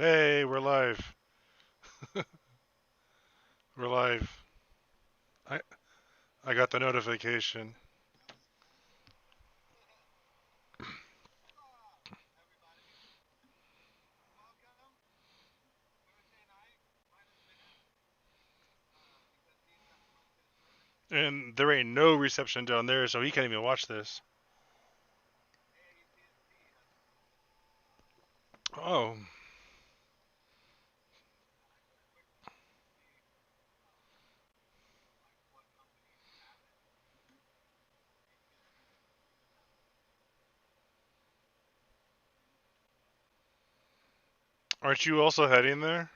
Hey, we're live. We're live. I I got the notification. And there ain't no reception down there, so he can't even watch this. Oh, aren't you also heading there?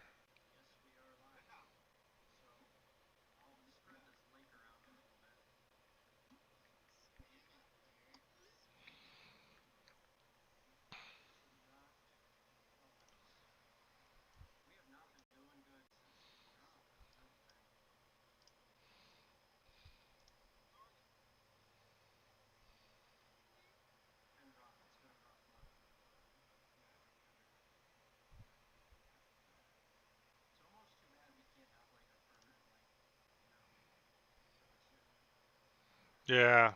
Yeah.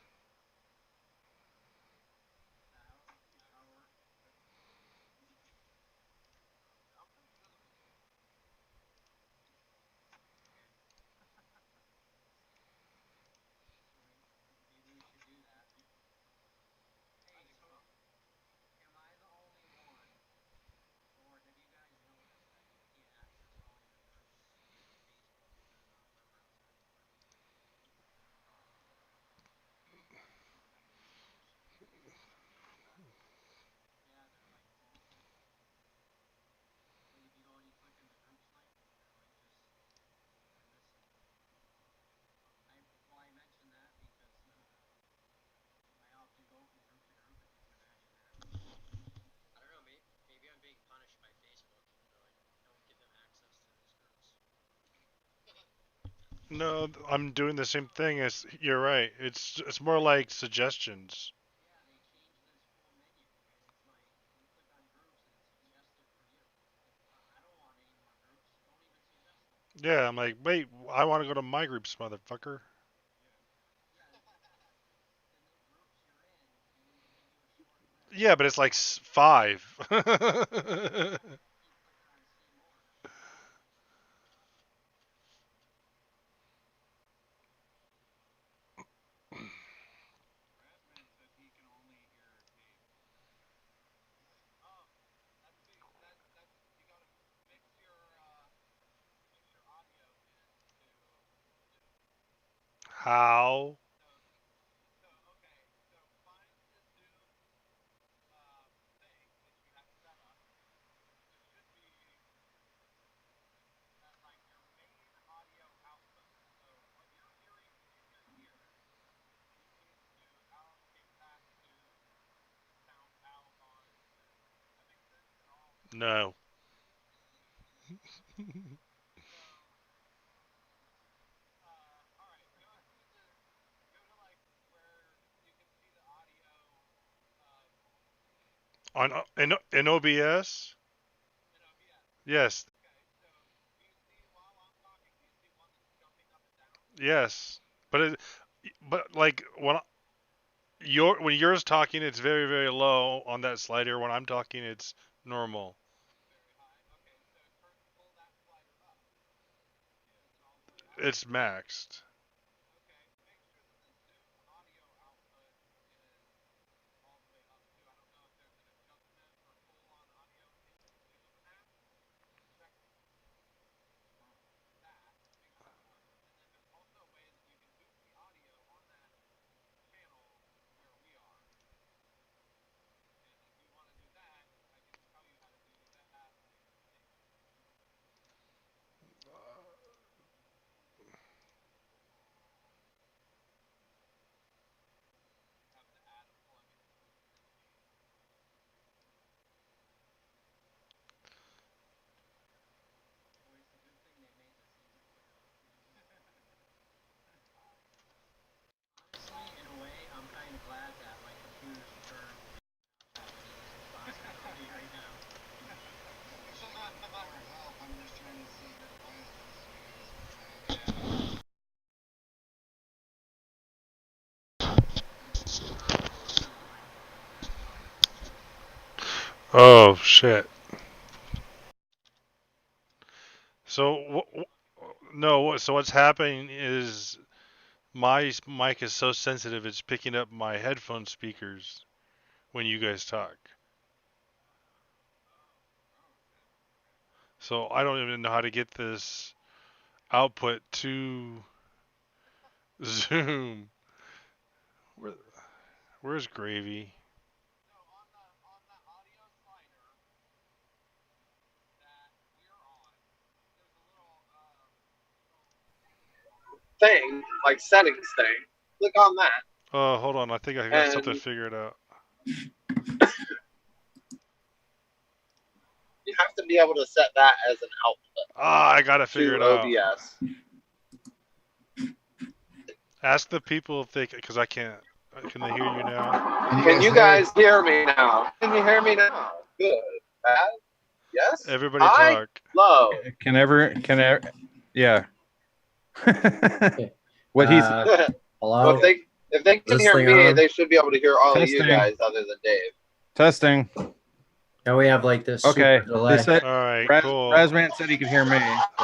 No, I'm doing the same thing as you're right. It's more like suggestions. Yeah, I'm like, wait, I want to go to my groups, motherfucker. Yeah, but it's like five. How? No. On in OBS? Yes. Yes. But but like when yours talking, it's very very low on that slider. When I'm talking, it's normal. It's maxed. Oh shit. So no. So what's happening is my mic is so sensitive it's picking up my headphone speakers when you guys talk. So I don't even know how to get this output to Zoom. Where, where's Gravy? Thing, like settings thing. Click on that. Oh, hold on. I think I got something figured out. You have to be able to set that as an output Ah, I gotta figure it to out. OBS. Ask the people if they, because I can't. Can they hear you now? Can you guys hear me now? Can you hear me now? Good. Bad? Yes? Everybody High? talk. Low? Yeah. What he's Well, if they can hear me, they should be able to hear all of you Testing. guys other than Dave. testing. Now we have like this Okay. super delay. They said All right, cool. Razman said he could hear me.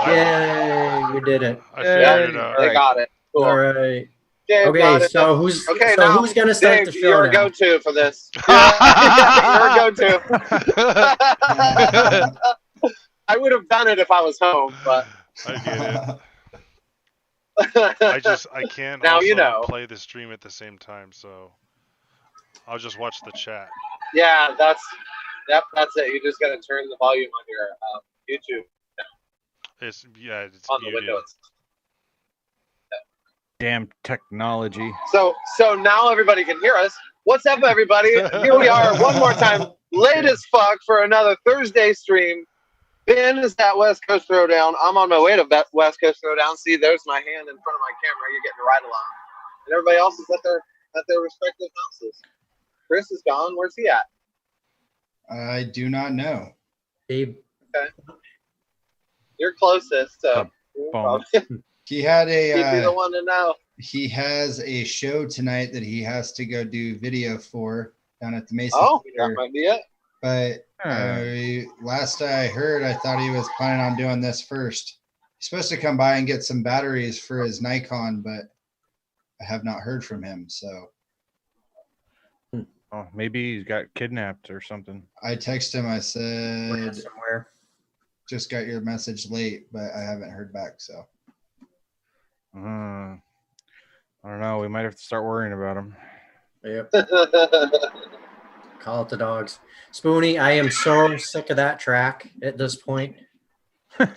Yay, we did it. I figured it They out. All right. got it. Cool. All right. Dave Okay, got it. so who's now, who's gonna start Dave, the show you're now? a go-to for this. You're a go-to. I would have done it if I was home, but I get it. I can't now also you know. play the stream at the same time, so I'll just watch the chat. Yeah, that's it. You just gotta turn the volume on your YouTube It's on the muted. Windows. Damn technology. So now everybody can hear us. What's up, everybody? Here we are one more time, late as fuck for another Thursday stream. Ben is at West Coast Throwdown. I'm on my way to West Coast Throwdown. See, there's my hand in front of my camera. You're getting right along, and everybody else is at their respective houses. Chris is gone. Where's he at? I do not know. Abe. Okay. You're closest, so He had he'd be the a one to know. he has a show tonight that he has to go do video for down at the Mason Oh, Theater. that might be it. But last I heard, I thought he was planning on doing this first. He's supposed to come by and get some batteries for his Nikon, but I have not heard from him. So Oh, maybe he's got kidnapped or something. I texted him. I Ran said, somewhere. just got your message late, but I haven't heard back. So I don't know. We might have to start worrying about him. Yep. Call it the dogs. Spoonie, I am so sick of that track at this point. Drones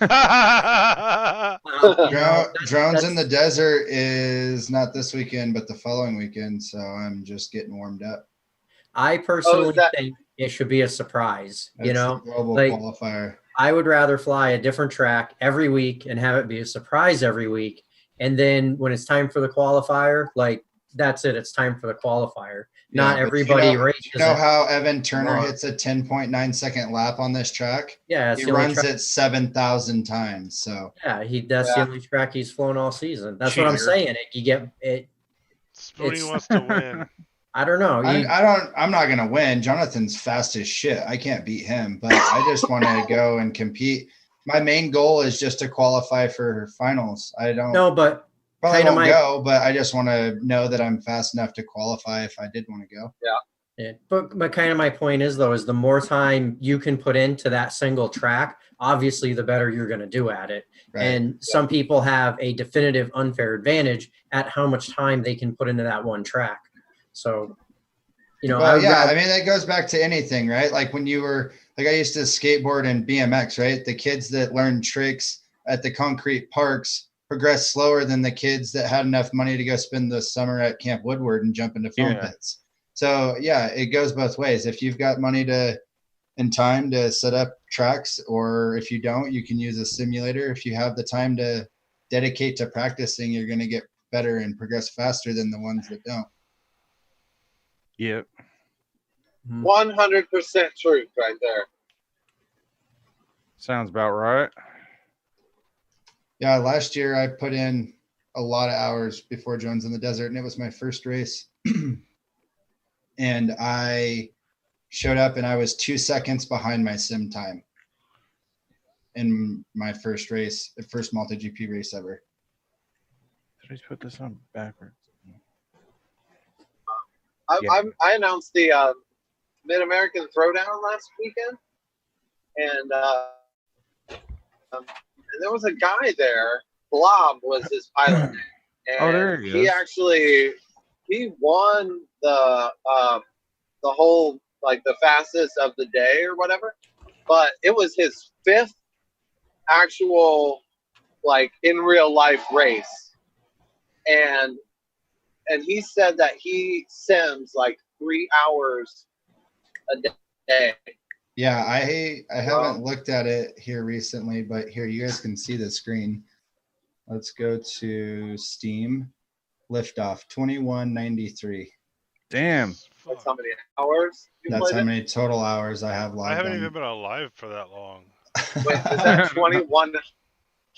in the Desert is not this weekend, but the following weekend. So I'm just getting warmed up. I personally think it should be a surprise. That's you know, the global like, qualifier. I would rather fly a different track every week and have it be a surprise every week. And then when it's time for the qualifier, like that's it. It's time for the qualifier. Yeah, Not everybody races. You know how Evan Turner hits a 10.9 second lap on this track? Yeah, he runs it 7,000 times. So yeah, that's the only track he's flown all season. That's what I'm saying. You get it. Spoonie wants to win. I don't know. I'm not gonna win. Jonathan's fast as shit. I can't beat him, but I just want to go and compete. My main goal is just to qualify for finals. I don't. No, but probably won't go. But I just want to know that I'm fast enough to qualify if I did want to go. Yeah. But kind of my point is though, is the more time you can put into that single track, obviously the better you're going to do at it. Right. And some people have a definitive unfair advantage at how much time they can put into that one track. So, you know, I mean, that goes back to anything, right? Like when you were like, I used to skateboard and BMX, right? The kids that learned tricks at the concrete parks progress slower than the kids that had enough money to go spend the summer at Camp Woodward and jump into foam pits. So yeah, it goes both ways. If you've got money and time to set up tracks, or if you don't, you can use a simulator. If you have the time to dedicate to practicing, you're going to get better and progress faster than the ones that don't. Yep. 100% truth right there. Sounds about right. Yeah, last year I put in a lot of hours before Jones in the Desert, and it was my first race. And I showed up, and I was 2 seconds behind my sim time in my first race, the first multi-GP race ever. Did I just put this on backwards? I announced the Mid-American Throwdown last weekend, and there was a guy there. Blob was his pilot name, and there he is. He won the whole, like, the fastest of the day or whatever, but it was his 5th actual, like, in real life race, and he said that he sims like 3 hours a day. Yeah, I haven't looked at it here recently, but here you guys can see the screen. Let's go to Steam. Liftoff 2193. Damn. That's how many hours you That's played how it? many total hours I have logged I haven't on. even been alive for that long. Wait, is that 2100?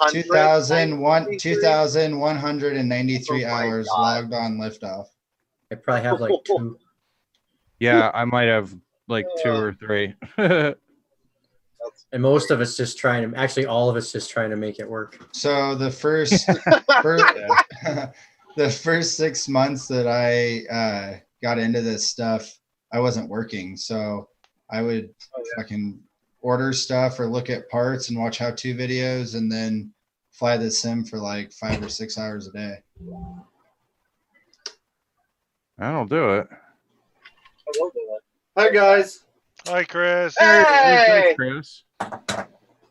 2,193 Oh my hours God. logged on Liftoff. I probably have like 2. Yeah, I might have like 2 or 3. And most of us just trying to, actually all of us just trying to make it work. So the first the first 6 months that I got into this stuff, I wasn't working. So I would fucking order stuff or look at parts and watch how-to videos and then fly the sim for like 5 or 6 hours a day. That'll do it. Hi guys. Hi, Chris. Hey! Chris.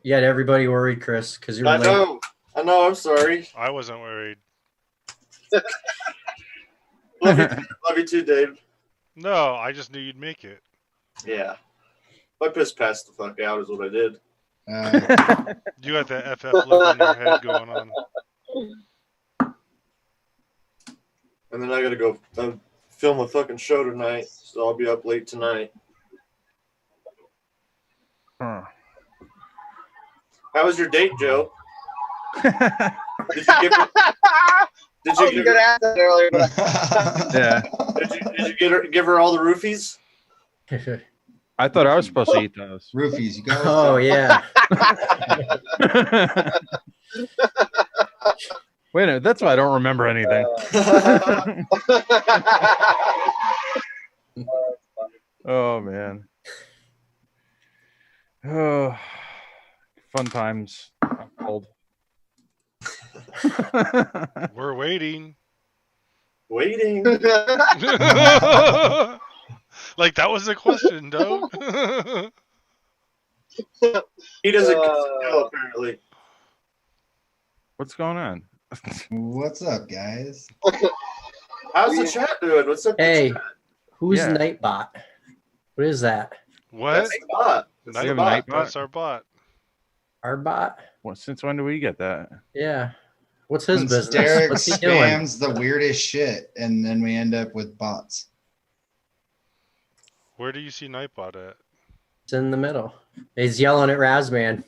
You had everybody worried, Chris, because you were I late. know. I'm sorry. I wasn't worried. Love you too, Dave. No, I just knew you'd make it. Yeah. I pissed passed the fuck out is what I did. You got that FF look in your head going on. And then I gotta go film a fucking show tonight, so I'll be up late tonight. Huh. How was your date, Joe? Did you give her, did I you was give going to her, ask that earlier, but Yeah. did you give her all the roofies? I thought I was supposed to eat those. Roofies, you guys. Oh, yeah. Wait a minute, that's why I don't remember anything. Oh man. Oh, fun times. I'm cold. We're waiting. Waiting. Like that was the question, Doug. He doesn't know, apparently. What's going on? What's up, guys? How's the chat doing? What's up? Hey, who's Yeah. Nightbot? What is that? What? That's the bot. That's Night the have a bot. night bot? That's our bot. Our bot? Well, since when do we get that? Yeah. What's his Since business? Derek What's he doing? spams the weirdest shit, and then we end up with bots. Where do you see Nightbot at? It's in the middle. He's yelling at Razman.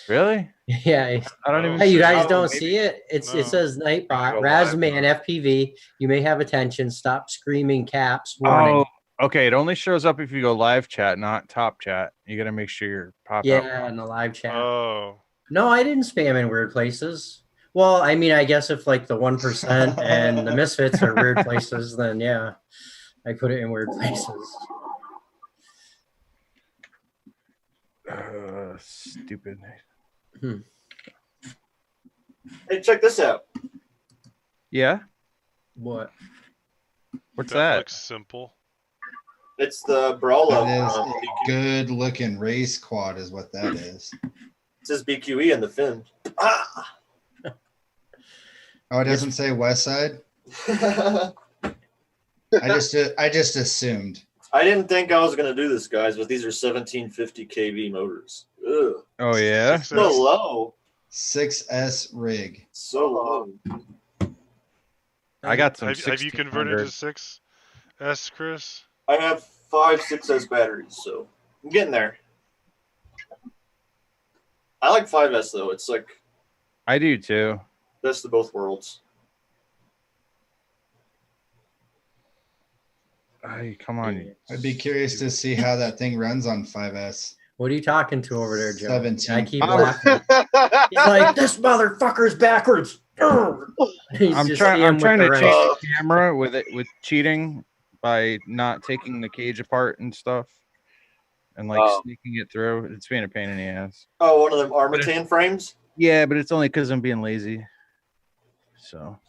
Really? Yeah. I don't even. Hey, you see guys it. don't Maybe- see it? It No. says Nightbot, Go live. Razman FPV. You may have attention. Stop screaming caps. Warning. Oh, okay. It only shows up if you go live chat, not top chat. You got to make sure you're pop Yeah, out. in the live chat. Oh. No, I didn't spam in weird places. Well, I mean, I guess if like the 1% and the misfits are weird places, then yeah, I put it in weird places. Stupid. Hey, check this out. Yeah. What? What's That that? looks simple. It's the Brawlo. That is a good-looking race quad, is what that is. It says BQE in the fin. Ah! Oh, it doesn't say West Side. I just assumed. I didn't think I was gonna do this, guys, but these are 1750 kV motors. Ugh. Oh yeah. Six So S. low. 6S rig. So low. I got some. Have you converted 1600. to 6S, Chris? I have 5 6S batteries, so I'm getting there. I like 5S though. It's like I do too. best of both worlds. Hey, come on. you- I'd be curious to see how that thing runs on 5S. What are you talking to over there, Joe? 17. I keep I'm- laughing. He's like, this motherfucker's backwards. He's I'm just trying. I'm with trying the to wrench. change the camera with cheating by not taking the cage apart and stuff, and like Oh. sneaking it through. It's being a pain in the ass. Oh, one of them Armatan frames. Yeah, but it's only because I'm being lazy. So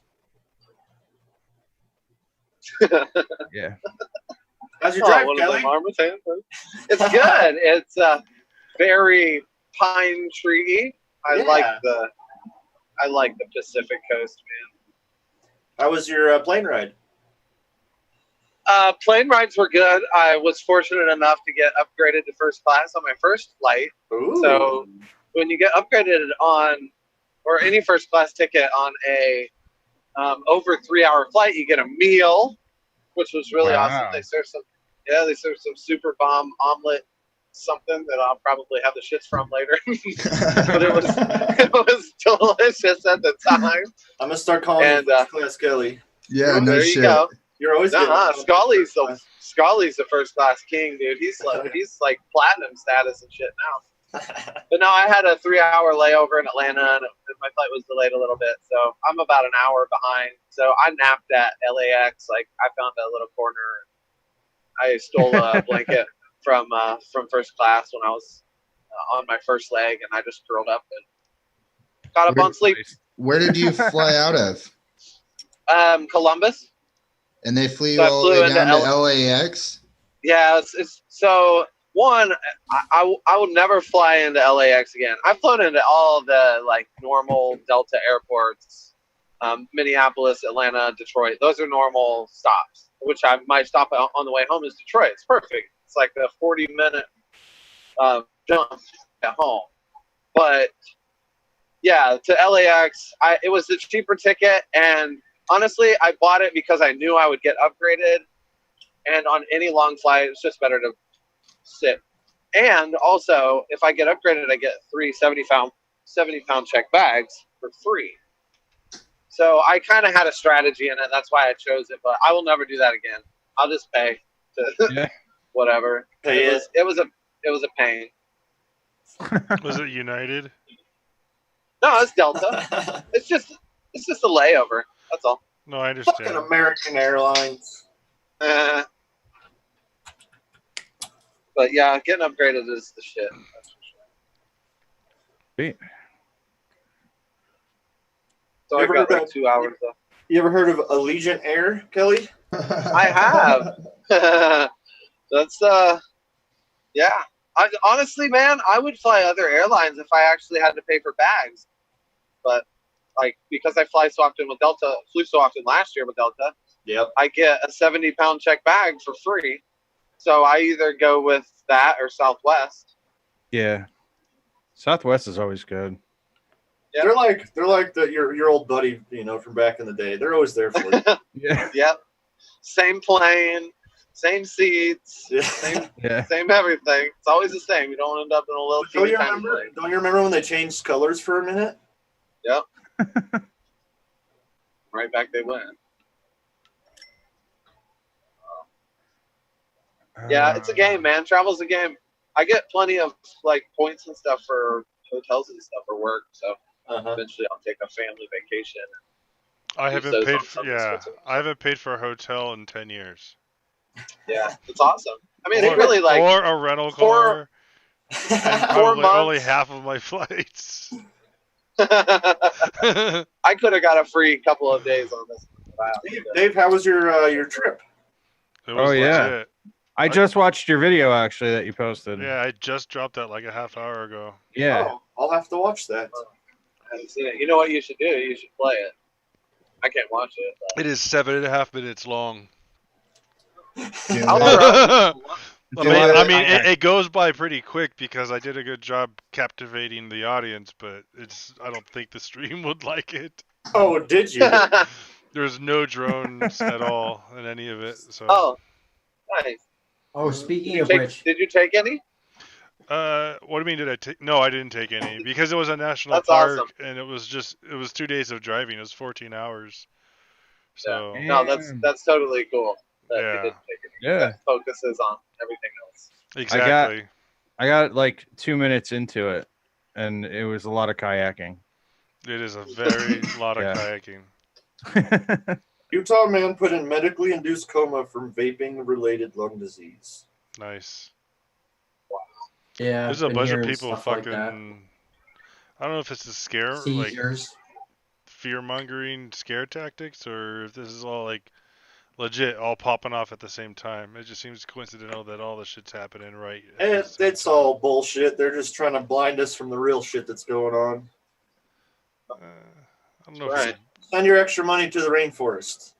yeah. How's your drive, one of Kelly? them Armatan things. It's good. It's very pine tree. I Yeah. like the Pacific Coast, man. How was your plane ride? Plane rides were good. I was fortunate enough to get upgraded to first class on my first flight. Ooh. So when you get upgraded on, or any first class ticket on a over 3-hour flight, you get a meal, which was really Wow. awesome. They serve some super bomb omelet, something that I'll probably have the shits from later. But it was delicious at the time. I'm gonna start calling you first class Kelly. Yeah, no there shit. you go. You're always Scully's the first class king, dude. He's like platinum status and shit now. But no, I had a 3-hour layover in Atlanta, and my flight was delayed a little bit, so I'm about an hour behind. So I napped at LAX. Like, I found a little corner. I stole a blanket from first class when I was on my first leg, and I just curled up and got up on sleep. Where did you fly out of? Columbus. And they flew you So I all the flew way into down to LAX? Yeah, it's so one. I will never fly into LAX again. I've flown into all the like normal Delta airports, Minneapolis, Atlanta, Detroit. Those are normal stops. My stop on the way home is Detroit. It's perfect. It's like a 40-minute jump at home. But yeah, to LAX, it was the cheaper ticket, and honestly, I bought it because I knew I would get upgraded. And on any long flight, it's just better to sit. And also, if I get upgraded, I get 3 70-pound check bags for free. So I kind of had a strategy in it. That's why I chose it. But I will never do that again. I'll just pay to whatever. It was a pain. Was it United? No, it's Delta. It's just a layover. That's all. No, I understand. Fucking American Airlines. But yeah, getting upgraded is the shit. That's for sure. So I got like 2 hours though. You ever heard of Allegiant Air, Kelly? I have. That's yeah. Honestly, man, I would fly other airlines if I actually had to pay for bags. But like because I flew so often last year with Delta. Yep. I get a 70-pound check bag for free. So I either go with that or Southwest. Yeah. Southwest is always good. Yeah. They're like your old buddy, from back in the day. They're always there for you. Yeah. Yep. Same plane, same seats, Yeah. same everything. It's always the same. You don't end up in a little Don't you tiny remember? plane. Don't you remember when they changed colors for a minute? Yep. Right back they went. Yeah, it's a game, man. Travel's a game. I get plenty of like points and stuff for hotels and stuff for work, so eventually I'll take a family vacation. I Use haven't those paid on for something specific. I haven't paid for a hotel in 10 years. Yeah, it's awesome. I mean, it really like or a rental car. And 4 probably months. only half of my flights. I could have got a free couple of days on this. Wow. Dave, how was your trip? It was yeah. legit. I just watched your video actually that you posted. Yeah, I just dropped that like a half hour ago. Yeah. Oh, I'll have to watch that. I haven't seen it. You know what you should do? You should play it. I can't watch it. It is 7.5 minutes long. I'll I mean, it goes by pretty quick because I did a good job captivating the audience, but I don't think the stream would like it. Oh, did you? There's no drones at all in any of it. So. Oh, nice. Oh, speaking of which, did you take any? What do you mean? Did I take? No, I didn't take any because it was a national That's park, awesome. and it was 2 days of driving. It was 14 hours. So No, that's totally cool. that he Yeah. didn't take it. Yeah. That focuses on everything else. Exactly. I got like 2 minutes into it, and it was a lot of kayaking. It is a very lot of Yeah. kayaking. Utah man put in medically induced coma from vaping-related lung disease. Nice. Yeah, There's a been bunch of hearing people stuff like fucking. that. I don't know if it's a scare, like Seizures. fear mongering scare tactics, or if this is all like legit, all popping off at the same time. It just seems coincidental that all the shit's happening right. It's all bullshit. They're just trying to blind us from the real shit that's going on. I don't know Right. if Send your extra money to the rainforest.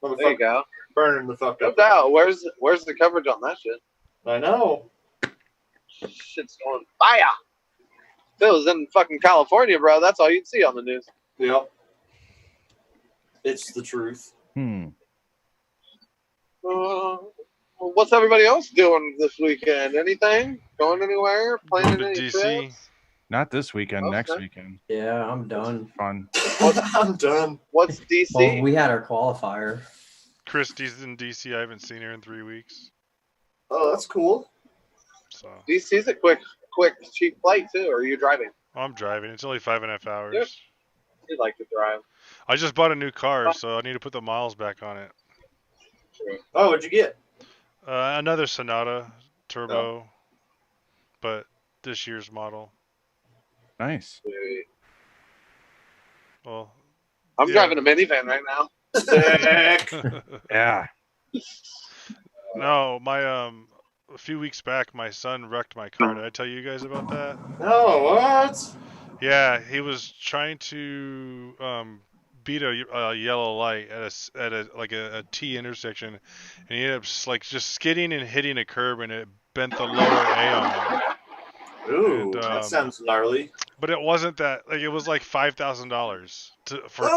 There you go. Burning the fuck No up. doubt. Where's the coverage on that shit? I know. Shit's going fire. If it was in fucking California, bro, that's all you'd see on the news. Yep. It's the truth. What's everybody else doing this weekend? Anything? Going anywhere? Planning going to any DC. trips? Not this weekend. Okay. Next weekend. Yeah, I'm done. Fun. I'm done. What's DC? Well, we had our qualifier. Christie's in DC. I haven't seen her in 3 weeks. Oh, that's cool. So DC's a quick, cheap flight too. Or are you driving? I'm driving. It's only 5.5 hours. Yep. You'd like to drive. I just bought a new car, so I need to put the miles back on it. Oh, what'd you get? Another Sonata Turbo, but this year's model. Nice. Well, I'm yeah. driving a minivan right now. Sick. Yeah. No, my a few weeks back, my son wrecked my car. Did I tell you guys about that? No, what? Yeah, he was trying to beat a yellow light at a T intersection, and he ended up just skidding and hitting a curb, and it bent the lower A on him. Ooh, And, that sounds gnarly. But it wasn't that. Like, it was like $5,000 for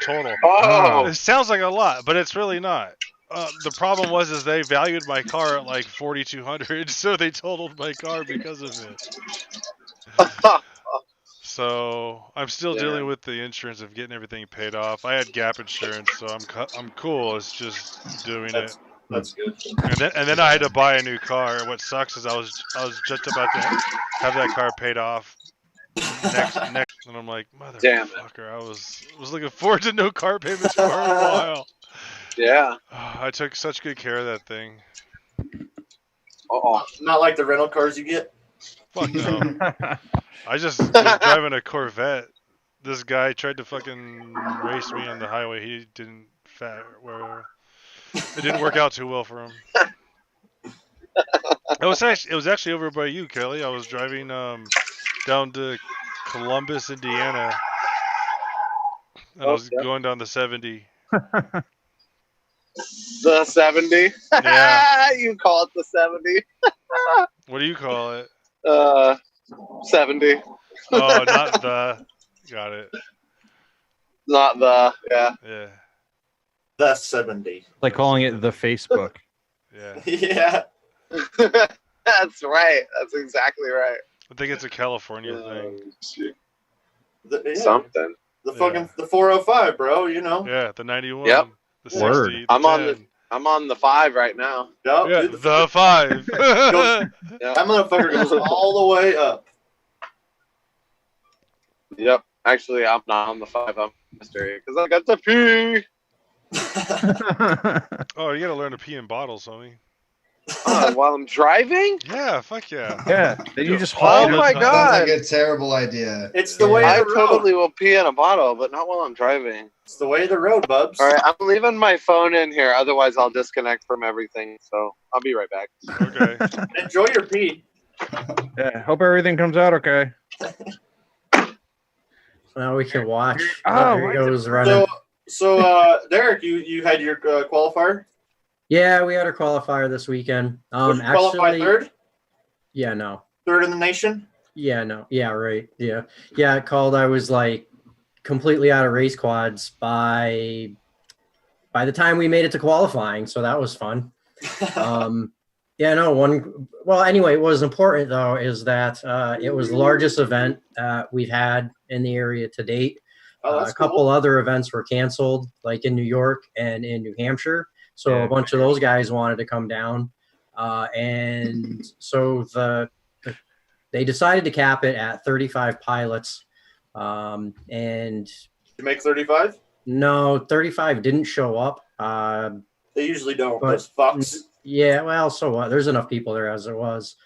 total. Oh, It sounds like a lot, but it's really not. The problem is they valued my car at like $4,200, so they totaled my car because of it. So I'm still dealing with the insurance of getting everything paid off. I had gap insurance, so I'm cool. It's just doing it. That's good. And then I had to buy a new car. What sucks is I was just about to have that car paid off next, and I'm like, motherfucker, I was looking forward to no car payments for a while. yeah. I took such good care of that thing. Not like the rental cars you get. Fuck no. I just was driving a Corvette. This guy tried to fucking race me on the highway. He didn't it didn't work out too well for him. It was actually over by you, Kelly. I was driving down to Columbus, Indiana, and I was going down the 70. The 70? Yeah. You call it the 70? What do you call it? 70. Oh, not the. Got it. Not the, yeah. Yeah. The 70. Like calling it the Facebook. Yeah. Yeah. That's right. That's exactly right. I think it's a California thing. Something. The fucking the 405, bro. You know. Yeah, the 91. Yep. The 60. Word. The I'm 10. on the 5 right now. Yep, Yeah, dude, the 5. Yeah. that motherfucker goes all the way up. Yep. Actually, I'm not on the 5. I'm mystery because I got to pee. Oh, you gotta learn to pee in bottles, homie. While I'm driving? Yeah, fuck yeah. Yeah. Then you just Oh haul it. my Sounds god. like a terrible idea. It's the way I of the totally road. will pee in a bottle, but not while I'm driving. It's the way of the road, bubs. All right, I'm leaving my phone in here. Otherwise, I'll disconnect from everything. So I'll be right back. Okay. Enjoy your pee. Yeah. Hope everything comes out okay. Now we can watch. Oh, There he goes running. So Derek, you had your qualifier. Yeah, we had a qualifier this weekend. Did you qualify Actually, third? yeah, no. Third in the nation? Yeah, no. Yeah, right. Yeah. Yeah, it called I was like completely out of race quads by the time we made it to qualifying, so that was fun. Yeah, no, well, anyway, what was important though is that it was the largest event we've had in the area to date. Oh, that's A couple other events were canceled, like in New York and in New Hampshire. So Yeah. a bunch of those guys wanted to come down. And so they decided to cap it at 35 pilots. And You make 35? no, 35 didn't show up. They usually don't. But- Those fucks. Yeah, well, so what? There's enough people there as there was.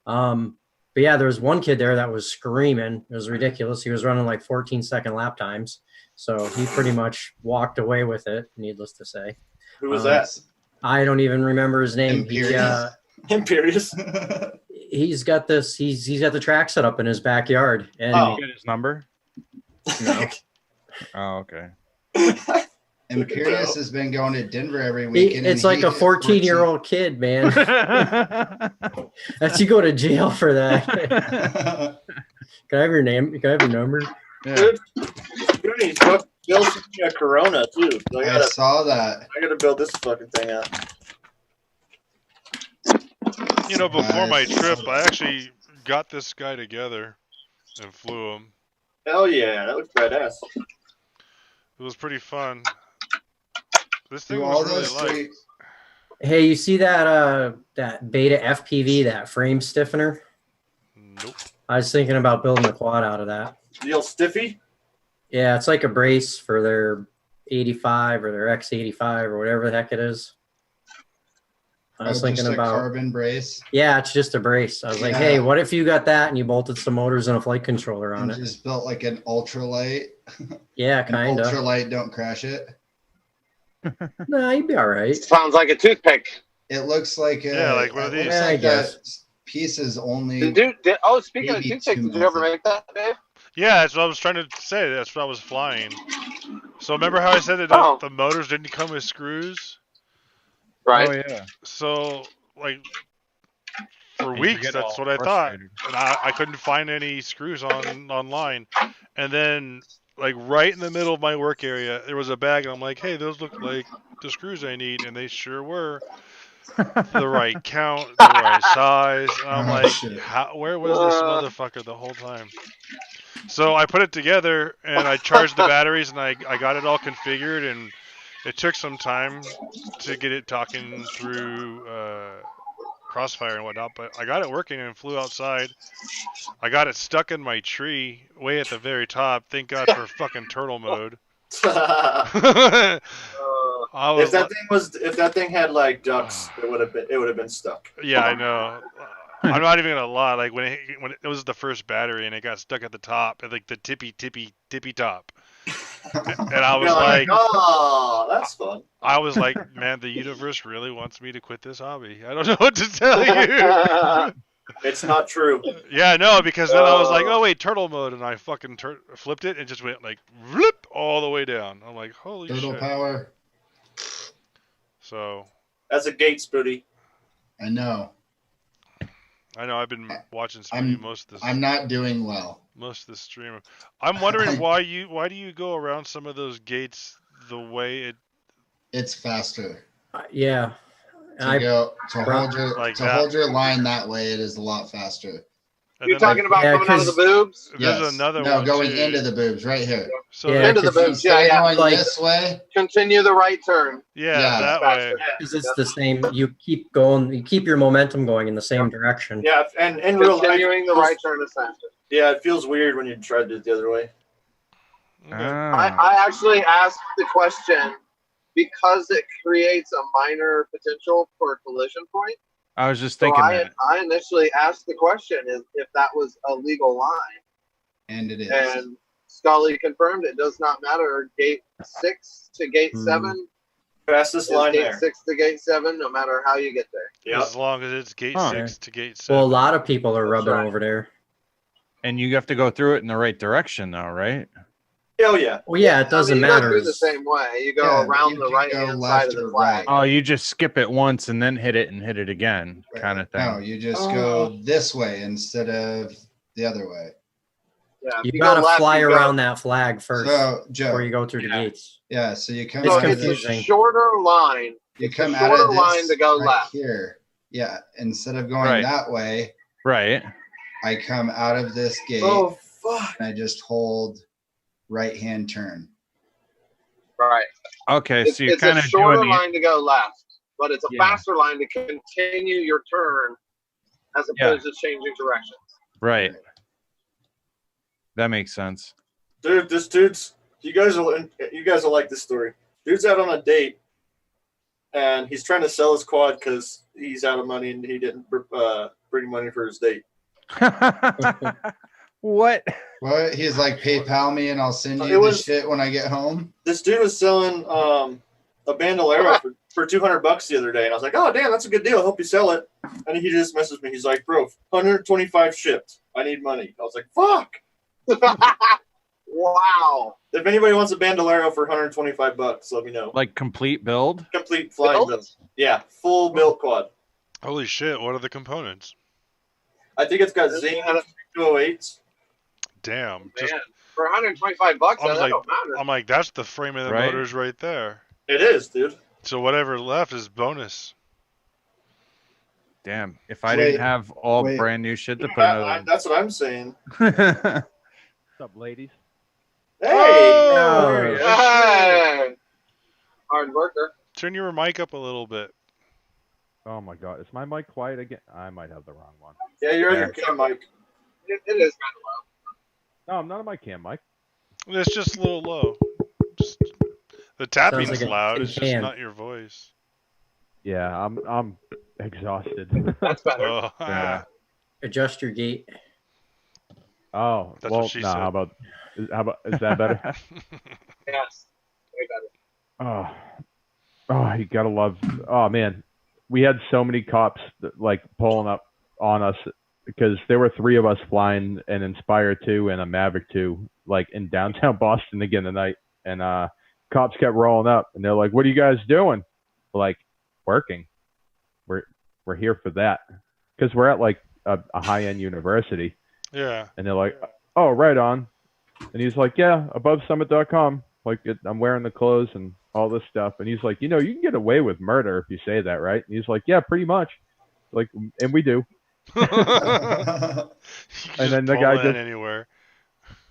But yeah, there was one kid there that was screaming. It was ridiculous. He was running like 14-second lap times. So he pretty much walked away with it, needless to say. Who was that? I don't even remember his name. Imperious. Imperious. He's got this. He's got the track set up in his backyard, and Oh. You get his number? no. Oh, okay. Imperious has been going to Denver every weekend. It's and like he a gets 14-year-old kid, man. That's you go to jail for that. Can I have your name? Can I have your number? Yeah. Dude, he's built a Corona too. So I saw that. I gotta build this fucking thing out. You know, before my Nice. trip, I actually got this guy together and flew him. Hell yeah, that looks badass. It was pretty fun. This thing Do all was really those light. three. Hey, you see that Beta FPV, that frame stiffener? Nope. I was thinking about building a quad out of that. The old stiffy? Yeah, it's like a brace for their 85 or their X85 or whatever the heck it is. I was Oh, thinking just a about, carbon brace. yeah, it's just a brace. I was like, Yeah. hey, what if you got that and you bolted some motors and a flight controller on And it? just built like an ultralight. Yeah, An kind of. ultralight, don't crash it. No, you'd be all right. Sounds like a toothpick. It looks like a, Yeah, like one of it looks these. Yeah, I like guess. that piece is only. Speaking of Maybe toothpicks, 2 did you ever months. make that, Dave? Yeah, that's what I was trying to say. That's what I was flying. So remember how I said that Oh. the motors didn't come with screws? Right. Oh, yeah. So, like, for You weeks, get that's all what I thought. frustrated. And I couldn't find any screws online. And then, like, right in the middle of my work area, there was a bag, and I'm like, hey, those look like the screws I need. And they sure were. The right count, the right size. And I'm Oh, like, shit. where was this motherfucker the whole time? So I put it together, and I charged the batteries, and I got it all configured, and it took some time to get it talking through Crossfire and whatnot, but I got it working and flew outside. I got it stuck in my tree way at the very top. Thank God for fucking turtle mode. I was if that thing had like ducks, it would have been stuck. yeah, I know. I'm not even gonna lie. Like when it was the first battery and it got stuck at the top, at like the tippy top, and I was You're like, oh, that's fun. I was like, man, the universe really wants me to quit this hobby. I don't know what to tell you. It's not true. Yeah, no, because then I was like, oh wait, turtle mode, and I fucking flipped it and just went like, whoop, all the way down. I'm like, holy Turtle shit. power. So That's a gate, Spooty. I know. I know I've been watching Spoonie I'm not doing well. most of the stream. I'm wondering why do you go around some of those gates the way it It's faster. Yeah. To Like hold your line that way. It is a lot faster. and You're then talking about Yeah, coming out of the 'cause- boobs? there's Yes. another no, one going too. into the boobs right here. So Yeah, Into the 'cause boobs. Yeah, yeah. Going Like- this way. Continue the right turn. yeah, Yeah. that Faster. way. Because it's the same. You keep going. You keep your momentum going in the same direction. Yeah, and in real life, Continuing the right turn is faster. yeah, it feels weird when you try to do it the other way. Okay. I actually asked the question because it creates a minor potential for a collision point. I was just So thinking I that. initially asked the question if that was a legal line. And it is. And Scully confirmed it does not matter. Gate 6 to gate 7 Fastest is line gate there. 6 to gate 7, no matter how you get there. Yeah. As long as it's gate Huh. 6 to gate 7. Well, a lot of people are rubbing right. over there. And you have to go through it in the right direction, though, right? Hell yeah. Well, yeah, it doesn't You matter. go through the same way. You go Yeah, around you the can right go hand left side of the or flag. right. Oh, you just skip it once and then hit it and hit it again, kind of thing. No, you just go this way instead of the other way. Yeah, if You go gotta left, fly you go- around that flag first So, Joe, before you go through the Yeah. gates. yeah, so you come It's out of it's a this, confusing. shorter line. you it's come a out of shorter this line to go right left. here. Yeah, instead of going Right. that way, Right. I come out of this gate Oh fuck. and I just hold right hand turn. Right. Okay, It's, so you're it's kind a of shorter doing the line to go left, but it's a Yeah. faster line to continue your turn as opposed to changing directions. right. That makes sense. Dude, this dude's you guys will like this story. Dude's out on a date, and he's trying to sell his quad because he's out of money and he didn't bring money for his date. What? What? He's like, PayPal me and I'll send It you the was- shit when I get home. This dude was selling a bandolero for $200 the other day, and I was like, "Oh, damn, that's a good deal. I hope you sell it." And he just messaged me. He's like, "Bro, 125 shipped. I need money." I was like, "Fuck." Wow. If anybody wants a bandolero for $125, let me know. Like complete build? Complete flying Built? build. Yeah, full built quad. Holy shit! What are the components? I think it's got Zane 208s. Damn. Just, Man, for $125, I that was don't like, matter. I'm like, that's the frame of the Right? motors right there. It is, dude. So whatever left is bonus. Damn. If I Wait, didn't have all wait. brand new shit to put in That's what I'm saying. What's up, ladies? Hey! Oh! Hey! Hard worker. Turn your mic up a little bit. Oh my god, is my mic quiet again? I might have the wrong one. Yeah, you're on Yeah. your cam mic. It is kind of No, I'm not on my cam mic. It's just a little low. Just, the tapping's like a loud. tin It's just can. not your voice. Yeah, I'm exhausted. low. That's better. Oh, Yeah. Adjust your gate. Oh, That's well, what she nah, said. how about is that better? Yes. Way better. Oh, you gotta love. Oh man, we had so many cops like pulling up on us because there were 3 of us flying an Inspire 2 and a Mavic 2, like in downtown Boston again tonight, and cops kept rolling up, and they're like, "What are you guys doing?" We're like, "Working. We're here for that," because we're at like a high-end university, yeah. and they're like, "Oh, right on." And he's like, "Yeah, AboveSummit.com. Like, I'm wearing the clothes and all this stuff." And he's like, "You know, you can get away with murder if you say that, right?" And he's like, "Yeah, pretty much." Like, and we do. You can And just then the pull guy in just- anywhere.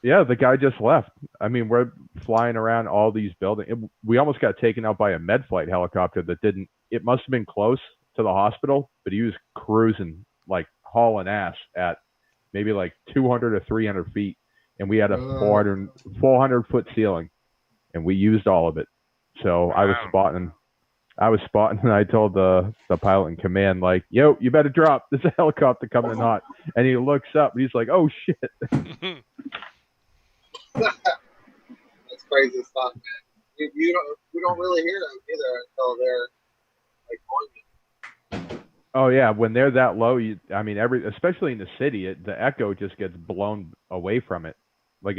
Yeah, the guy just left. I mean, we're flying around all these buildings. We almost got taken out by a med flight helicopter that didn't. It must have been close to the hospital, but he was cruising, like hauling ass at maybe like 200 or 300 feet. And we had a 400-foot ceiling, and we used all of it. So I was spotting, and I told the pilot in command, like, "Yo, you better drop. There's a helicopter coming in hot." And he looks up, and he's like, "Oh shit." That's crazy stuff, man. You don't really hear them either until they're like on you. Oh yeah, when they're that low, I mean, especially in the city, the echo just gets blown away from it. Like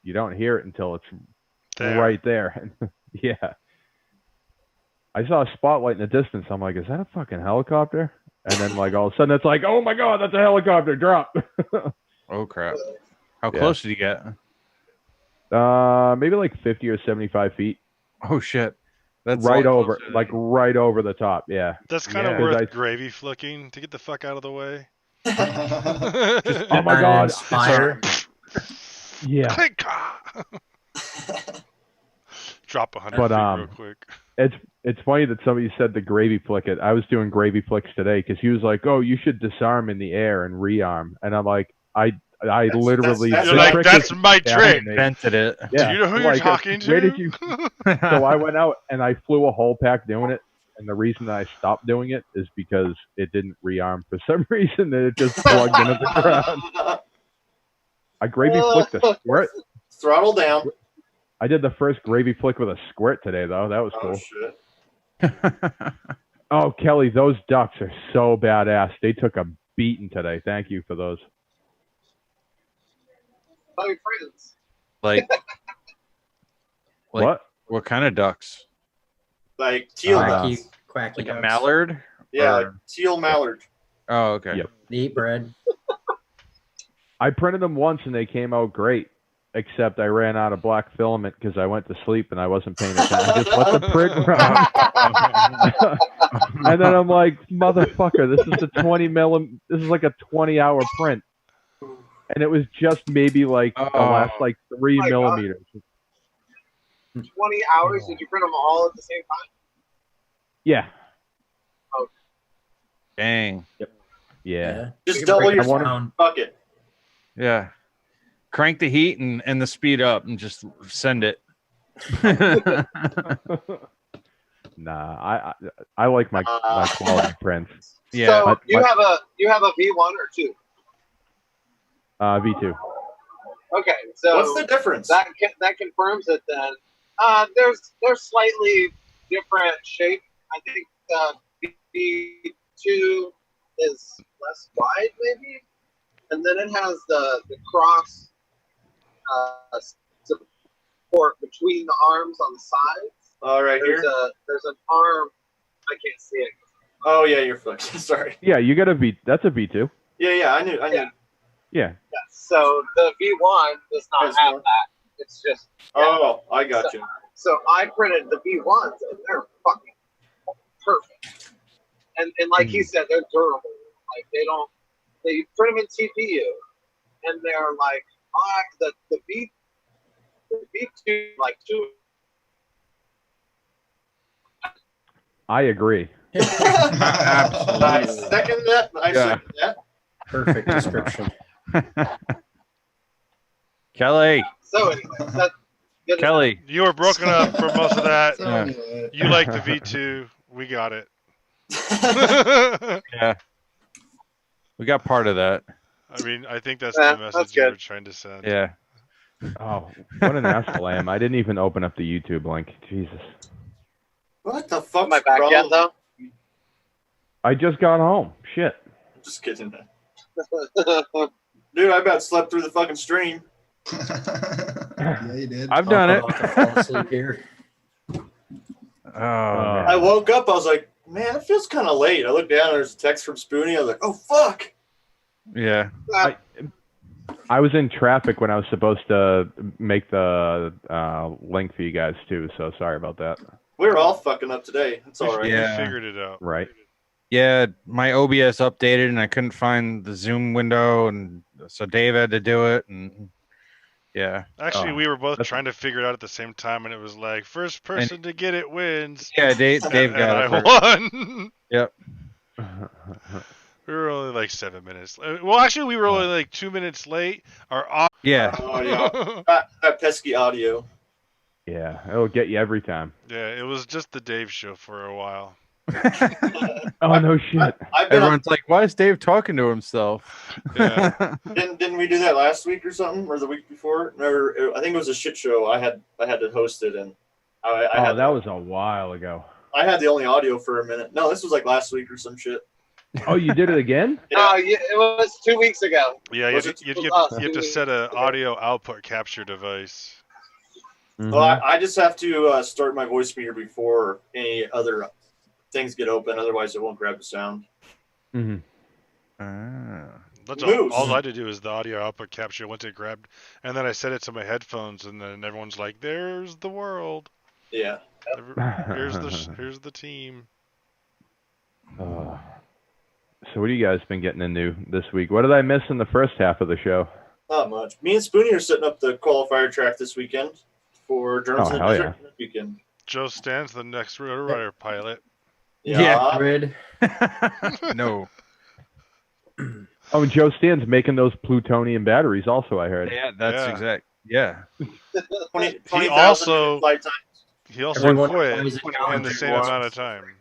you don't hear it until it's There. right there. Yeah. I saw a spotlight in the distance. I'm like, is that a fucking helicopter? And then like all of a sudden it's like, oh my god, that's a helicopter. Drop. Oh crap. How Yeah. close did you get? Maybe like 50 or 75 feet. Oh shit. That's Right a lot over, closer like than- right over the top. Yeah. That's kind Yeah. of worth I- gravy flicking to get the fuck out of the way. Oh And my then god. Inspire. Yeah. Clink! Drop 100 But, feet real quick. It's funny that somebody said the gravy flick it. I was doing gravy flicks today because he was like, "Oh, you should disarm in the air and rearm," and I'm like, I literally that's- You're the like, trick that's is- my yeah, trick. I mean, Invented it. yeah. Do you know who I'm you're like, talking to? Where did you? So I went out and I flew a whole pack doing it, and the reason that I stopped doing it is because it didn't rearm for some reason. That it just plugged into the ground. I gravy flicked a squirt. Throttle down. I did the first gravy flick with a squirt today, though. That was Oh cool. shit. Oh, Kelly, those ducks are so badass. They took a beating today. Thank you for those. Tell your friends. Like What? what kind of ducks? Like teal Uh, ducks. Quacky Like a ducks. mallard? Yeah, or- like teal mallard. Oh, okay. Yep. They eat bread. I printed them once and they came out great, except I ran out of black filament because I went to sleep and I wasn't paying attention. I just let the print run. And then I'm like, motherfucker, this is a 20 millim. This is like a 20-hour print, and it was just maybe like the last like 3 my God. millimeters. 20 hours? Did you print them all at the same time? Yeah. Dang. Yeah. Just You can double break your it down. bucket. Yeah. Crank the heat and the speed up and just send it. Nah, I like my quality prints. Yeah. So you have a V1 or 2? V2. Okay, so What's the difference? that confirms it then. There's slightly different shape. I think V2 is less wide maybe, and then it has the cross support between the arms on the sides. Oh, right here. There's an arm. I can't see it. Oh yeah, you're fucking sorry. Yeah, you got a V. That's a V2. Yeah, I knew. Yeah. Yeah. So the V1 does not That's have one. that. It's just Oh, I got you. So I printed the V1s and they're fucking perfect. And like he said, they're durable. Like they print them in TPU and they're like the V2 like 2. I agree. I second that. Second that. Perfect description. Kelly. So anyway, that's good. Kelly. You were broken up for most of that. So anyway. You like the V2. We got it. Yeah. We got part of that. I mean, I think that's Yeah, the message that's you good. were trying to send. Yeah. Oh, what an asshole I am! I didn't even open up the YouTube link. Jesus. What the fuck? Am I back yet though? I just got home. Shit. Just kidding. Dude, I about slept through the fucking stream. Yeah, you did. I've done it. I'll have to fall asleep here. Oh, man. I woke up. I was like, man, it feels kind of late. I looked down. There's a text from Spoonie. I was like, oh fuck. Yeah. I was in traffic when I was supposed to make the link for you guys too. So sorry about that. We're all fucking up today. It's all right. Yeah. We figured it out. Right. Yeah, my OBS updated and I couldn't find the Zoom window, and so Dave had to do it. And yeah, Actually, we were both trying to figure it out at the same time, and it was like, first person to get it wins. yeah, Dave got and it. I first. won. Yep. We were only like 7 minutes. Well, actually, we were only like 2 minutes late. Our Yeah. Oh yeah. that pesky audio. Yeah, it'll get you every time. yeah, it was just the Dave show for a while. Oh no shit. I've been Everyone's like, why is Dave talking to himself? Yeah. didn't we do that last week or something, or the week before? No, I think it was a shit show. I had to host it, and I had That was a while ago. I had the only audio for a minute. No, this was like last week or some shit. Oh, you did it again? No, it was 2 weeks ago. Yeah, you Was have, it to, you, was have, us, you have to 2 weeks set an ago. audio output capture device. Mhm. Well, I just have to start my voice meter before any other things get open. Otherwise, it won't grab the sound. Mhm. That's Moose. all I had to do is the audio output capture once it grabbed, and then I set it to my headphones, and then everyone's like, "There's the world. Yeah. Here's the team." So what have you guys been getting into this week? What did I miss in the first half of the show? Not much. Me and Spoonie are setting up the qualifier track this weekend for Drones in the hell Desert weekend. Joe Stan's the next Rotor pilot. Yeah. Grid. No. Oh, and Joe Stan's making those plutonium batteries also, I heard. Yeah, that's Yeah. exact. Yeah. 20,000 also- flight time. He also Everyone quit plays it in the same once. amount of time.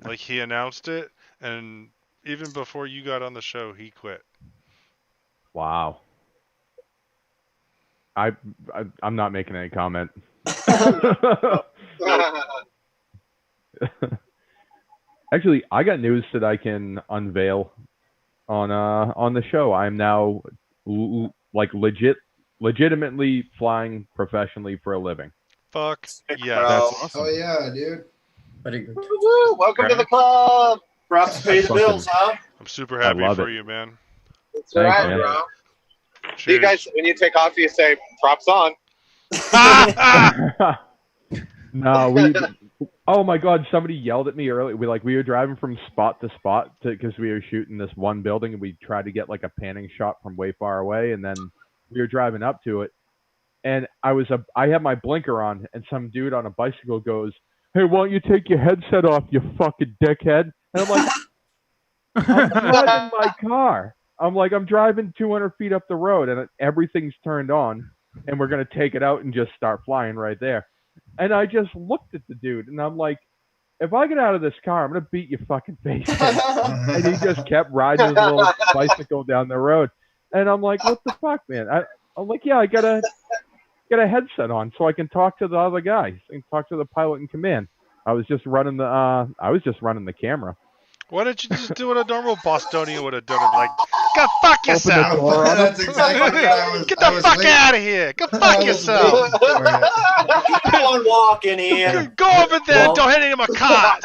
Like he announced it, and even before you got on the show, he quit. Wow. I'm not making any comment. Actually, I got news that I can unveil on the show. I'm now legitimately flying professionally for a living. Fuck yeah. That's awesome. Oh yeah, dude. Very good. Woo, welcome to the club. Props to pay the Fucking- bills, huh? I'm super happy love for it. you, man. That's Thanks, right, man. bro. Cheers. You guys, when you take off, you say props on. No, we. Oh my God! Somebody yelled at me earlier. We were driving from spot to spot because we were shooting this one building, and we tried to get like a panning shot from way far away, and then we were driving up to it, and I had my blinker on, and some dude on a bicycle goes, "Hey, why don't you take your headset off, you fucking dickhead?" And I'm like, I'm not in my car. I'm like, I'm driving 200 feet up the road, and everything's turned on, and we're gonna take it out and just start flying right there. And I just looked at the dude, and I'm like, if I get out of this car, I'm gonna beat your fucking face in. And he just kept riding his little bicycle down the road, and I'm like, what the fuck, man? I'm like, yeah, I got a headset on so I can talk to the other guy. I can talk to the pilot in command. I was just running the camera. Why don't you just do what a normal Bostonian would have done? And like, go fuck yourself. That's exactly what I was. Get the fuck out of here. Go fuck yourself. Keep on walking here. Go over there and don't hit any of my cars.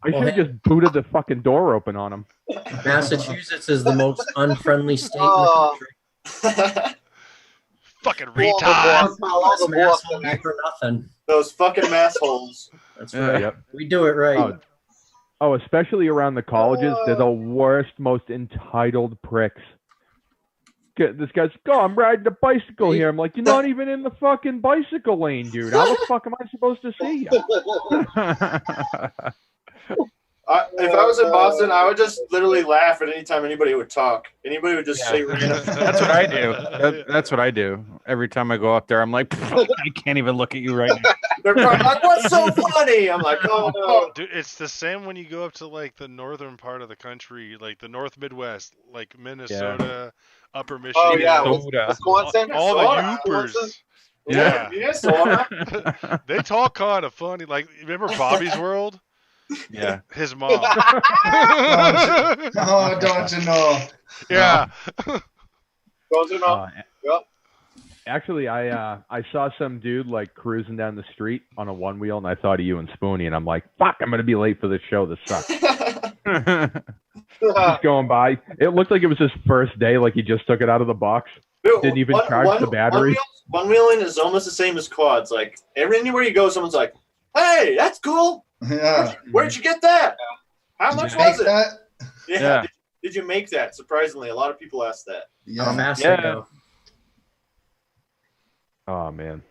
I should have just booted the fucking door open on him. Massachusetts is the most unfriendly state in the country. Fucking retard. For nothing. Those fucking massholes. That's right. Yep. We do it right. Oh, especially around the colleges, they're the worst, most entitled pricks. This guy's, I'm riding a bicycle here. I'm like, you're not even in the fucking bicycle lane, dude. How the fuck am I supposed to see you? If I was in Boston, I would just literally laugh at any time anybody would talk. Anybody would just say random. That's what I do. That's what I do. Every time I go up there, I'm like, I can't even look at you right now. They're probably like, what's so funny? I'm like, oh no. Dude, it's the same when you go up to like the northern part of the country, like the North Midwest, like Minnesota, Upper Michigan. Oh yeah, Wisconsin. All the Yoopers. Yeah. Minnesota. They talk kind of funny. Like, remember Bobby's World? Yeah. His mom. Oh, don't you know? Yeah. Don't you know? Yep. Actually, I saw some dude like cruising down the street on a one wheel, and I thought of you and Spoonie, and I'm like, fuck, I'm gonna be late for this show. This sucks. Just going by. It looked like it was his first day, like he just took it out of the box. Dude, didn't even charge the battery. One wheeling is almost the same as quads. Like anywhere you go, someone's like, "Hey, that's cool. Yeah. Where'd you get that? How much was it?" That? Yeah. Did you make that? Surprisingly, a lot of people ask that. Yeah. How fast they go. Oh man.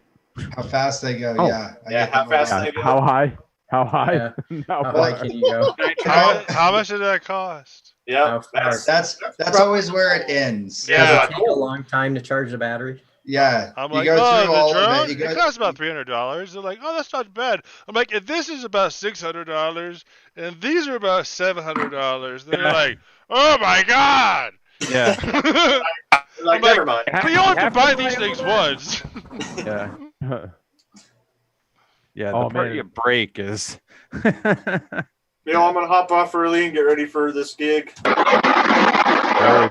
How fast they go. Oh. Yeah. Yeah, how fast they go. How high? How high? Yeah. How How far? high can you go? How much did that cost? Yeah, That's always where it ends. Yeah. Does it take a long time to charge the battery? Yeah. I'm You like, go oh, through all the of drone? it. You It go, costs about $300. They're like, oh, that's not bad. I'm like, if this is about $600, and these are about $700, they're like, oh my god. Yeah. like, never mind. But you only have to buy these things once. Yeah. Yeah. Oh, The part man. you break is. You know, I'm gonna hop off early and get ready for this gig. Bye.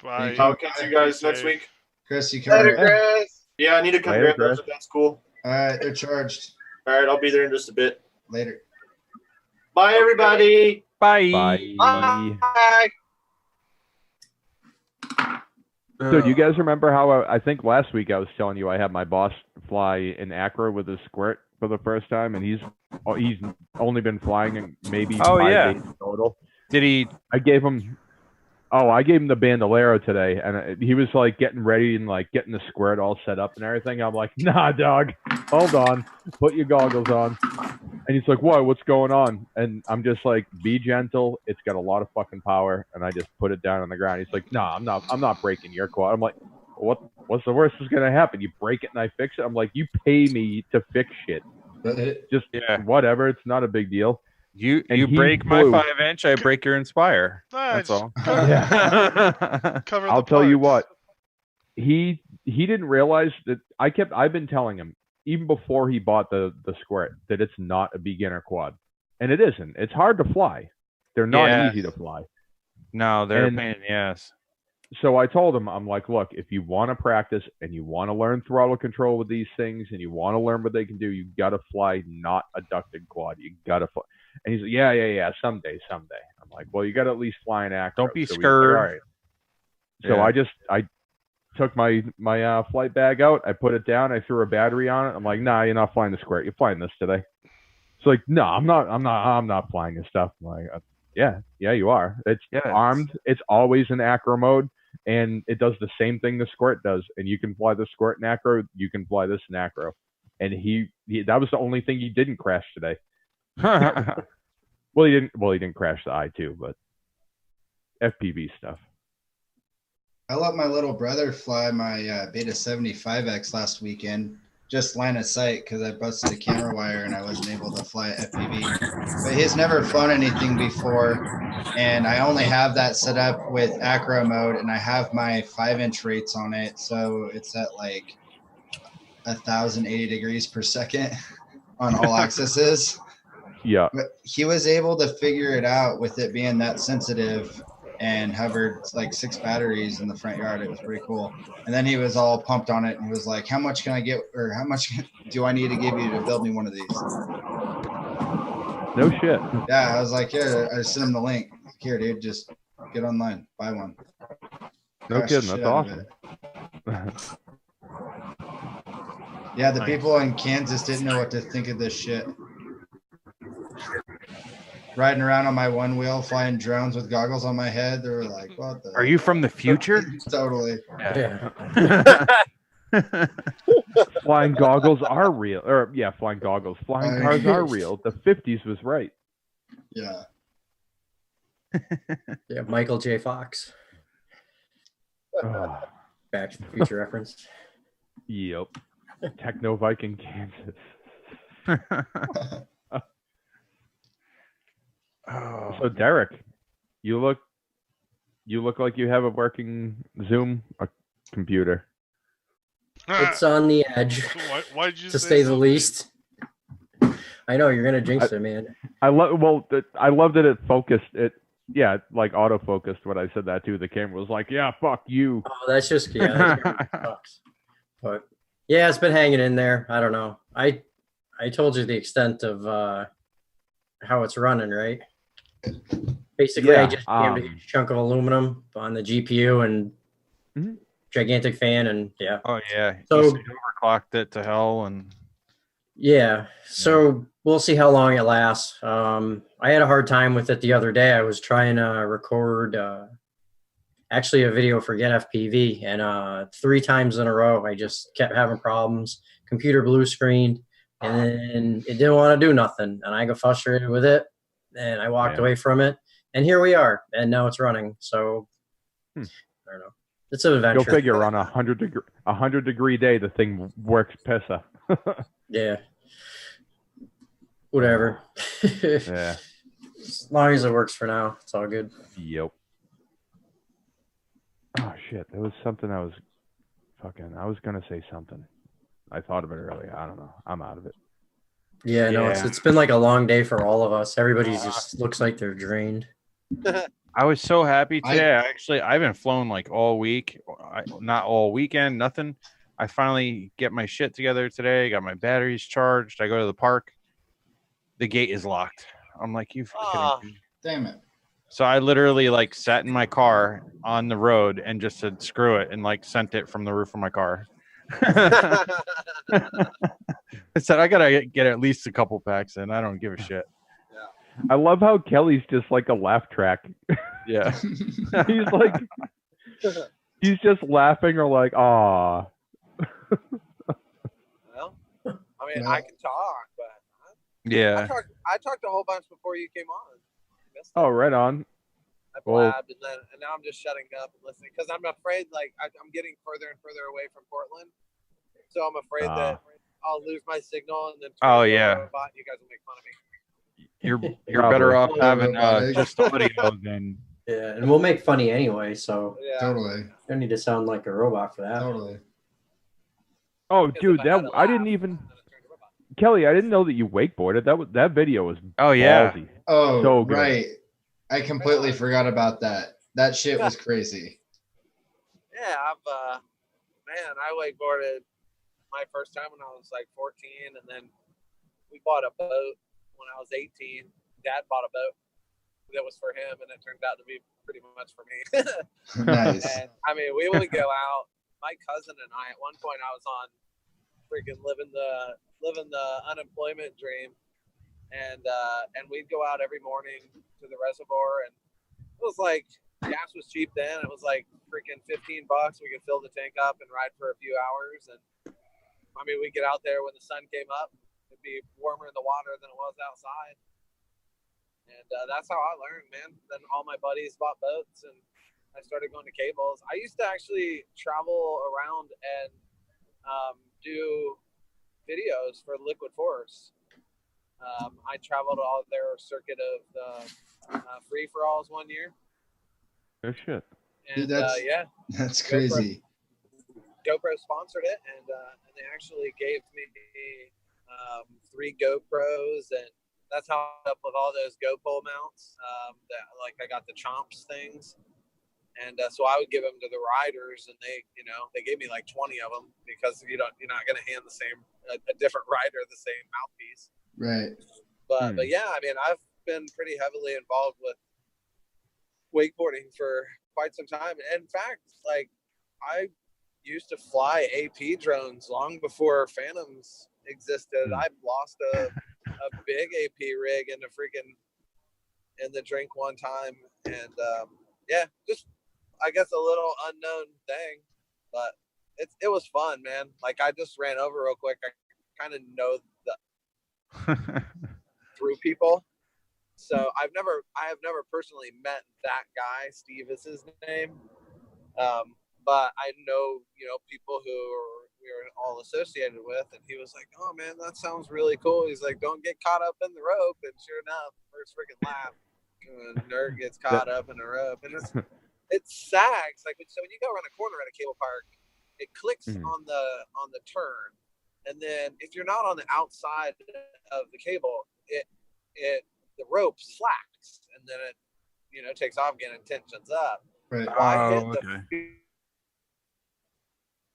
I'll catch you guys next week. Chris, you come. Later, Chris. Yeah, I need to come Later, grab those. Chris. That's cool. All right, they're charged. All right, I'll be there in just a bit. Later. Bye, everybody. Bye. Bye. Bye. Dude, you guys remember how I think last week I was telling you I had my boss fly in Accra with a squirt for the first time, and he's only been flying in maybe 5 days total. Did he? I gave him the bandolero today, and he was like getting ready and like getting the squirt all set up and everything. I'm like, nah, dog, hold on, put your goggles on. And he's like, what? What's going on? And I'm just like, be gentle. It's got a lot of fucking power. And I just put it down on the ground. He's like, nah, I'm not breaking your quad. I'm like, what's the worst that's gonna happen? You break it and I fix it. I'm like, you pay me to fix shit. Just whatever. It's not a big deal. You And he break my flew. 5-inch, I break your Inspire. Nah, That's just all. cover the I'll tell you parts. what. He didn't realize that I've been telling him even before he bought the squirt that it's not a beginner quad. And it isn't. It's hard to fly. They're not Yeah. easy to fly. No, they're And- a pain in the ass. So I told him, I'm like, look, if you want to practice and you want to learn throttle control with these things and you want to learn what they can do, you got to fly not a ducted quad. You got to fly. And he's like, yeah, someday. I'm like, well, you got to at least fly an acro. Don't be So he's like, scared. all right. So Yeah. I took my flight bag out. I put it down. I threw a battery on it. I'm like, nah, you're not flying the square. You're flying this today. It's like, no, I'm not flying this stuff. I'm like, yeah, you are. It's armed. It's always in acro mode. and it does the same thing the Squirt does. And you can fly the Squirt in acro, you can fly this in acro. And he that was the only thing he didn't crash today. Well, he didn't crash the I-2, but FPV stuff. I let my little brother fly my Beta 75X last weekend, just line of sight because I busted a camera wire and I wasn't able to fly FPV. But he's never flown anything before, and I only have that set up with acro mode, and I have my 5-inch rates on it, so it's at like 1,080 degrees per second on all axes. Yeah. But he was able to figure it out with it being that sensitive, and hovered like 6 batteries in the front yard. It was pretty cool. And then he was all pumped on it and he was like, how much can I get, or how much do I need to give you to build me one of these? No shit. Yeah, I was like, yeah, I sent him the link. Here, dude, just get online, buy one. No Crash the kidding. shit That's out of awesome. it. Yeah, the people in Kansas didn't know what to think of this shit. Riding around on my one wheel, flying drones with goggles on my head. They were like, what the? Are you from the future? Totally. Yeah. Flying goggles are real. Or yeah, flying goggles. Flying cars are real. The 50s was right. Yeah. Yeah, Michael J. Fox. Oh, Back to the Future reference. yep. Techno Viking, Kansas. Oh, So Derek, you look like you have a working Zoom computer. It's on the edge, Why'd you to say say the something? least. I know you're gonna jinx it, man. I love that it focused it. Yeah, like auto focused when I said that too. The camera was like, "Yeah, fuck you." Oh, that's just that sucks. But yeah, it's been hanging in there. I don't know. I told you the extent of how it's running, right? Basically, I Yeah, just jammed a huge chunk of aluminum on the GPU and Mhm. gigantic fan, and yeah. oh yeah. So- You overclocked it to hell, and Yeah. So we'll see how long it lasts. I had a hard time with it the other day. I was trying to record actually a video for Get FPV, and 3 times in a row I just kept having problems. Computer blue screened, and then it didn't want to do nothing, and I got frustrated with it, and I walked Yeah. away from it. And here we are, and now it's running. So I don't know. It's an adventure. You'll figure on a 100-degree day, the thing works pissa. Yeah. Whatever. Yeah. As long as it works for now, it's all good. Yep. Oh shit! There was something I was gonna say something. I thought of it earlier. I don't know. I'm out of it. Yeah, no, Yeah. it's been like a long day for all of us. Everybody just looks like they're drained. I was so happy today. I haven't flown like all week, not all weekend, nothing. I finally get my shit together today. Got my batteries charged. I go to the park. The gate is locked. I'm like, you fucking kidding me? Damn it. So I literally like sat in my car on the road and just said screw it and like sent it from the roof of my car. I said I gotta get at least a couple packs in. I don't give a shit. I love how Kelly's just like a laugh track. Yeah. He's like, he's just laughing or like, ah. Well, I mean, Well- I can talk, but Yeah. I talked a whole bunch before you came on. Missed it. Oh, right on. I well- blabbed, and now I'm just shutting up and listening because I'm afraid, like, I'm getting further and further away from Portland, so I'm afraid that I'll lose my signal and then. turn Oh, into a yeah. robot and you guys will make fun of me. You're better off having Robotic. just audio than Yeah, and we'll make funny anyway, so Yeah. Totally. you don't need to sound like a robot for that. Totally. Oh, Because dude, if I had to I didn't laugh, even I'm gonna turn into a robot. Kelly. I didn't know that you wakeboarded. That video was Oh yeah. ballsy. Oh, So good. right. I completely forgot about that. That shit was crazy. Yeah, man, I wakeboarded my first time when I was like 14, and then we bought a boat when I was 18. Dad bought a boat that was for him, and it turned out to be pretty much for me. Nice. And I mean, we would go out. My cousin and I, at one point, I was on freaking living the unemployment dream, and we'd go out every morning to the reservoir, and it was like gas was cheap then. It was like freaking $15. We could fill the tank up and ride for a few hours. And I mean, we'd get out there when the sun came up. It'd be warmer in the water than it was outside. And that's how I learned, man. Then all my buddies bought boats, and I started going to cables. I used to actually travel around and do videos for Liquid Force. I traveled all their circuit of the free-for-alls one year. Oh shit! And Dude, that's crazy. GoPro sponsored it, and they actually gave me 3 GoPros, and that's how I ended up with all those GoPro mounts. That like I got the Chomps things, and so I would give them to the riders, and they gave me like 20 of them because you're not going to hand a different rider the same mouthpiece. Right. But yeah, I mean, I've been pretty heavily involved with wakeboarding for quite some time. In fact, like I used to fly AP drones long before Phantoms existed. I lost a big AP rig in the drink one time, and yeah, just I guess a little unknown thing, but it was fun, man. Like I just ran over real quick. I kind of know through people. So I have never personally met that guy. Steve is his name. But I know, people who we were all associated with, and he was like, "Oh man, that sounds really cool." He's like, "Don't get caught up in the rope." And sure enough, first freaking lap, nerd gets caught up in the rope, and it sags. Like so, when you go around a corner at a cable park, it clicks on the turn. And then if you're not on the outside of the cable, the rope slacks, and then it takes off again and tensions up. Right. I hit the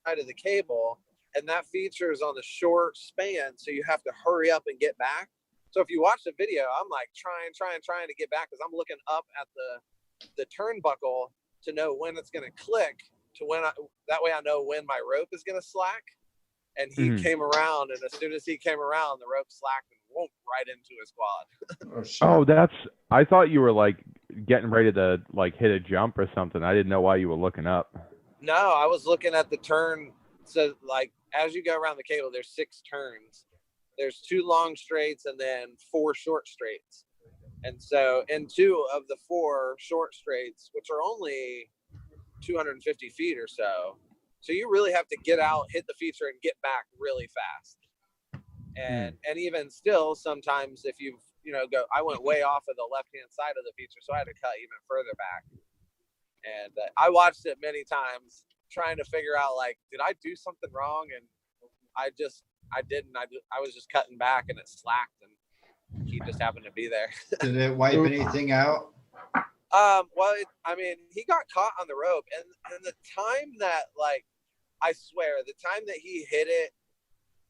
side of the cable, and that feature is on the short span, so you have to hurry up and get back. So if you watch the video, I'm like trying to get back because I'm looking up at the turnbuckle to know when it's going to click, that way I know when my rope is going to slack. And he came around, and as soon as he came around, the rope slacked and whooped right into his quad. I thought you were like getting ready to like hit a jump or something. I didn't know why you were looking up. No, I was looking at the turn. So like as you go around the cable, there's 6 turns. There's 2 long straights and then 4 short straights. And so in 2 of the 4 short straights, which are only 250 feet or so, so you really have to get out, hit the feature, and get back really fast. And even still, sometimes if you I went way off of the left-hand side of the feature, so I had to cut even further back. And I watched it many times, trying to figure out like, did I do something wrong? And I didn't. I was just cutting back, and it slacked, and he just happened to be there. Did it wipe anything out? Well, he got caught on the rope, and the time that I swear, the time that he hit it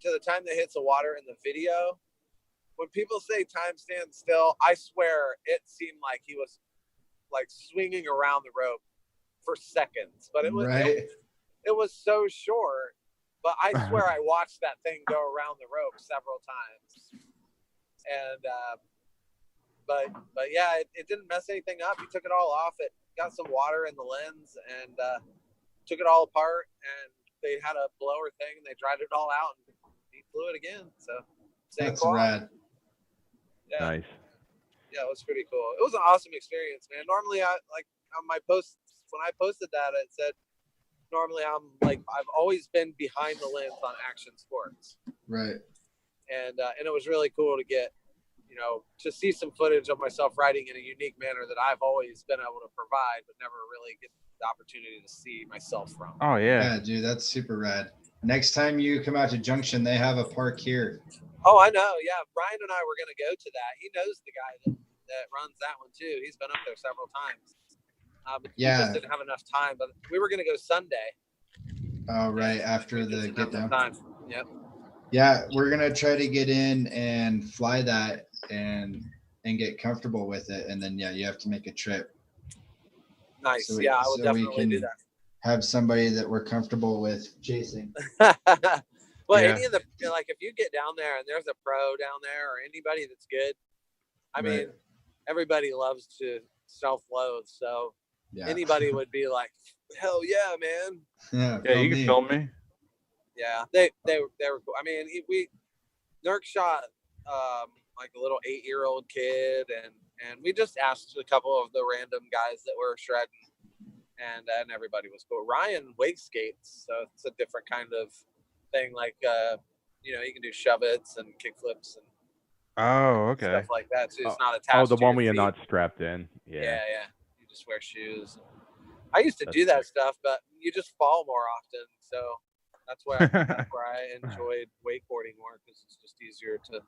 to the time that hits the water in the video, when people say time stands still, I swear it seemed like he was like swinging around the rope for seconds, but it was so short. But I swear I watched that thing go around the rope several times, and but yeah, it didn't mess anything up. He took it all off. It got some water in the lens, and took it all apart, and they had a blower thing, and they dried it all out, and he flew it again. So that's rad. Yeah. Nice. Yeah, it was pretty cool. It was an awesome experience, man. Normally, I like on my posts when I posted that, it said normally I've always been behind the lens on action sports. Right. And it was really cool to get to see some footage of myself riding in a unique manner that I've always been able to provide, but never really get the opportunity to see myself from. Oh yeah. Yeah, dude, that's super rad. Next time you come out to Junction, they have a park here. Oh, I know. Yeah, Brian and I were going to go to that. He knows the guy that runs that one too. He's been up there several times. But we just didn't have enough time. But we were going to go Sunday. Oh, right after the get down. Yep. Yeah, we're gonna try to get in and fly that and get comfortable with it, and then you have to make a trip. Nice. So I will definitely do that. Have somebody that we're comfortable with chasing. Well, any of the if you get down there and there's a pro down there or anybody that's good, I mean, everybody loves to self-load. So anybody would be like, hell yeah, man. Yeah, you can film me. Yeah, they were cool. I mean, Nurk shot like a little 8-year-old kid, and we just asked a couple of the random guys that were shredding, and everybody was cool. Ryan wake skates, so it's a different kind of thing. Like you can do shove-its and kickflips and stuff like that. So it's not attached. Oh, the to one your where you're feet. not strapped in. Yeah. You just wear shoes. I used to do that stuff, but you just fall more often. So that's where I enjoyed wakeboarding more, because it's just easier to.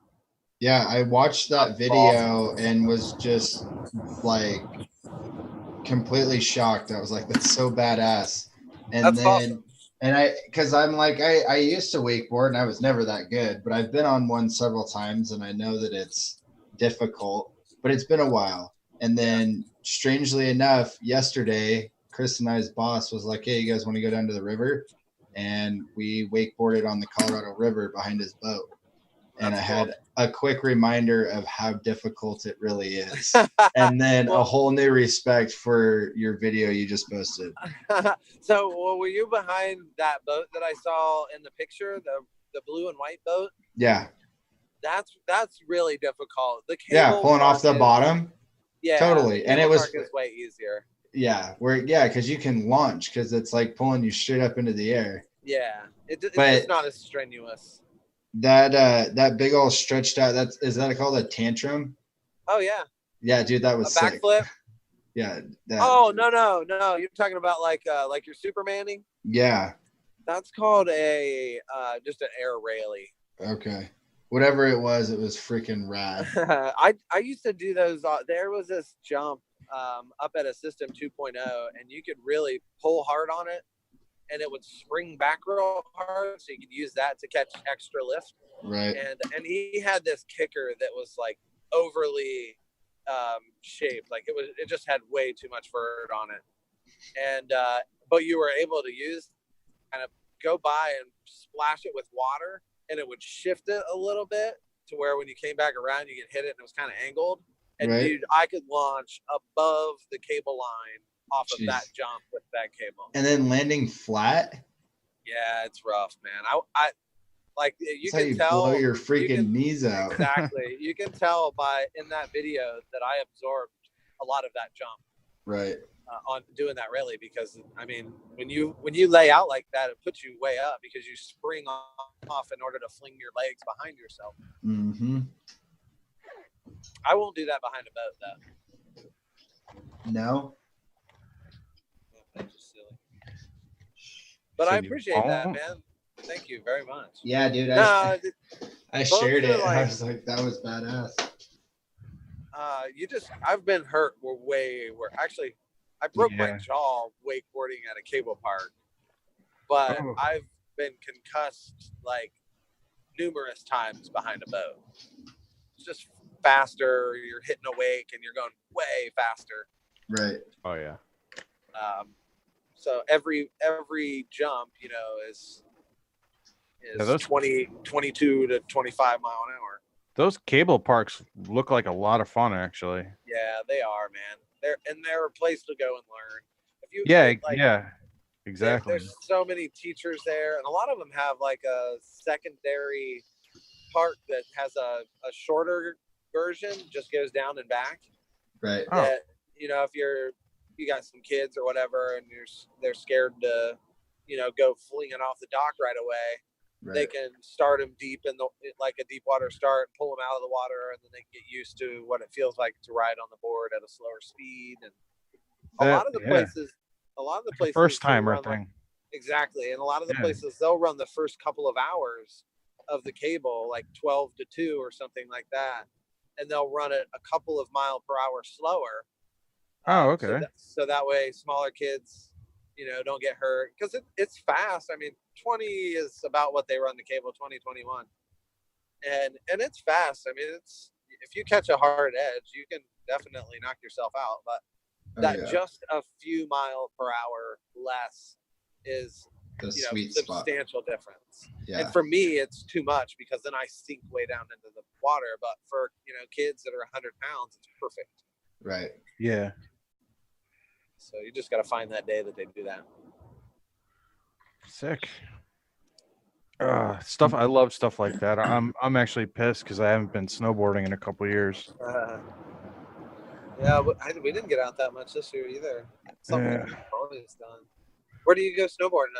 Yeah, I watched that video and was just like completely shocked. I was like, that's so badass. And that's awesome. And because I'm like, I used to wakeboard and I was never that good, but I've been on one several times and I know that it's difficult, but it's been a while. And then strangely enough, yesterday, Chris and I's boss was like, hey, you guys want to go down to the river? And we wakeboarded on the Colorado River behind his boat. And I had a quick reminder of how difficult it really is. And then a whole new respect for your video you just posted. So were you behind that boat that I saw in the picture, the blue and white boat? Yeah. That's really difficult. The cable pulling off the bottom. Yeah, totally. And it was way easier. Yeah, because you can launch, because it's like pulling you straight up into the air. Yeah, it's not as strenuous. That big old stretched out, is that called a tantrum? Oh yeah. Yeah, dude, that was a backflip. Yeah. Oh no! You're talking about like your Supermaning? Yeah. That's called a just an air railie. Okay. Whatever it was freaking rad. I used to do those. There was this jump up at a System 2.0, and you could really pull hard on it, and it would spring back real hard, so you could use that to catch extra lift. Right. And he had this kicker that was like overly shaped, like it just had way too much vert on it, and but you were able to use kind of go by and splash it with water, and it would shift it a little bit to where when you came back around, you could hit it, and it was kind of angled. And dude, I could launch above the cable line off of that jump with that cable. And then landing flat. Yeah, it's rough, man. I like you That's can how tell blow your freaking knees out. Exactly. You can tell in that video that I absorbed a lot of that jump. Right. On doing that really, because I mean, when you lay out like that, it puts you way up because you spring off in order to fling your legs behind yourself. Mm-hmm. I won't do that behind a boat though. No. That's just silly. But I appreciate that, man. Thank you very much. Yeah, dude. I shared it. I was like, that was badass. I've been hurt actually I broke my jaw wakeboarding at a cable park, but I've been concussed like numerous times behind a boat. It's just faster. You're hitting a wake and you're going way faster. Right. Oh yeah. So every jump, is 22 to 25 mile an hour. Those cable parks look like a lot of fun, actually. Yeah, they are, man. They're a place to go and learn. Exactly. There's so many teachers there, and a lot of them have like a secondary park that has a shorter version, just goes down and back. Right. That, if you got some kids or whatever, and they're scared to, go flinging off the dock right away. Right. They can start them deep in like a deep water start, pull them out of the water, and then they get used to what it feels like to ride on the board at a slower speed. And a lot of the places, first timer thing. Exactly. And a lot of the places, they'll run the first couple of hours of the cable, like 12 to 2 or something like that. And they'll run it a couple of mile per hour slower. Oh, okay. So that way smaller kids, don't get hurt, because it's fast. I mean, 20 is about what they run the cable, 20, 21. And it's fast. I mean, if you catch a hard edge, you can definitely knock yourself out. But just a few mile per hour less is the substantial difference. Yeah. And for me, it's too much, because then I sink way down into the water. But for kids that are 100 pounds, it's perfect. Right. Yeah. So you just got to find that day that they do that. Sick. Stuff. I love stuff like that. I'm actually pissed because I haven't been snowboarding in a couple years. Yeah, we didn't get out that much this year either. Something Yeah. we've always done. Where do you go snowboarding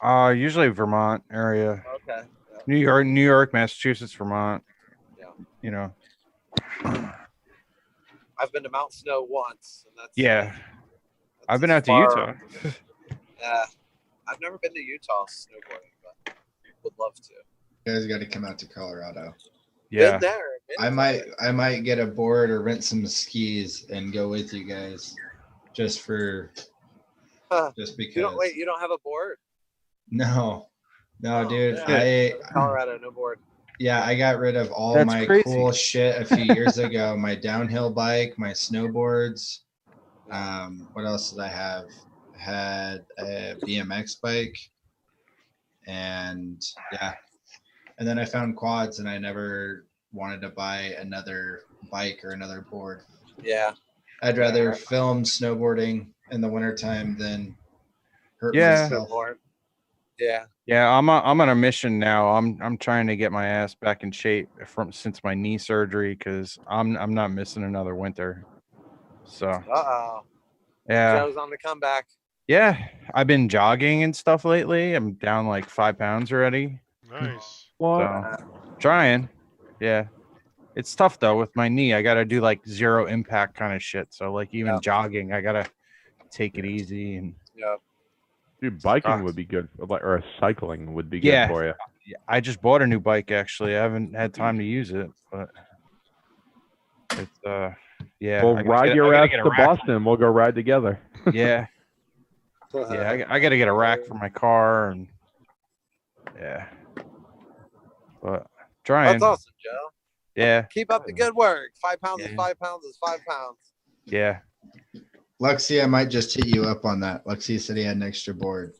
at? Usually Vermont area. Okay. Yeah. New York, Massachusetts, Vermont. Yeah. You know. I've been to Mount Snow once, and that's Yeah. I've been as out to far- Utah. Yeah, I've never been to Utah snowboarding, but would love to. You guys got to come out to Colorado. Yeah. Been there. I might get a board or rent some skis and go with you guys, just because. You don't have a board? No, dude. Yeah. Colorado, no board. Yeah, I got rid of all That's my crazy. cool shit a few years ago. My downhill bike, my snowboards. What else did I have? I had a BMX bike, and yeah. And then I found quads, and I never wanted to buy another bike or another board. Yeah. I'd rather film snowboarding in the wintertime than hurt Yeah. myself. Yeah. Yeah, I'm on a mission now. I'm trying to get my ass back in shape since my knee surgery because I'm not missing another winter. So yeah. Joe's on the comeback. Yeah, I've been jogging and stuff lately. I'm down like 5 pounds already. Nice. So, trying. Yeah. It's tough though with my knee. I gotta do like zero impact kind of shit. So like even jogging, I gotta take it easy and Dude, biking would be good, or cycling would be good for you. I just bought a new bike actually. I haven't had time to use it, but it's yeah. We'll ride your ass to Boston. We'll go ride together. Yeah. Yeah, I got to get a rack for my car and yeah. But trying. That's awesome, Joe. Yeah. Keep up the good work. 5 pounds is 5 pounds is 5 pounds. Yeah. Lexi, I might just hit you up on that. Lexi said he had an extra board.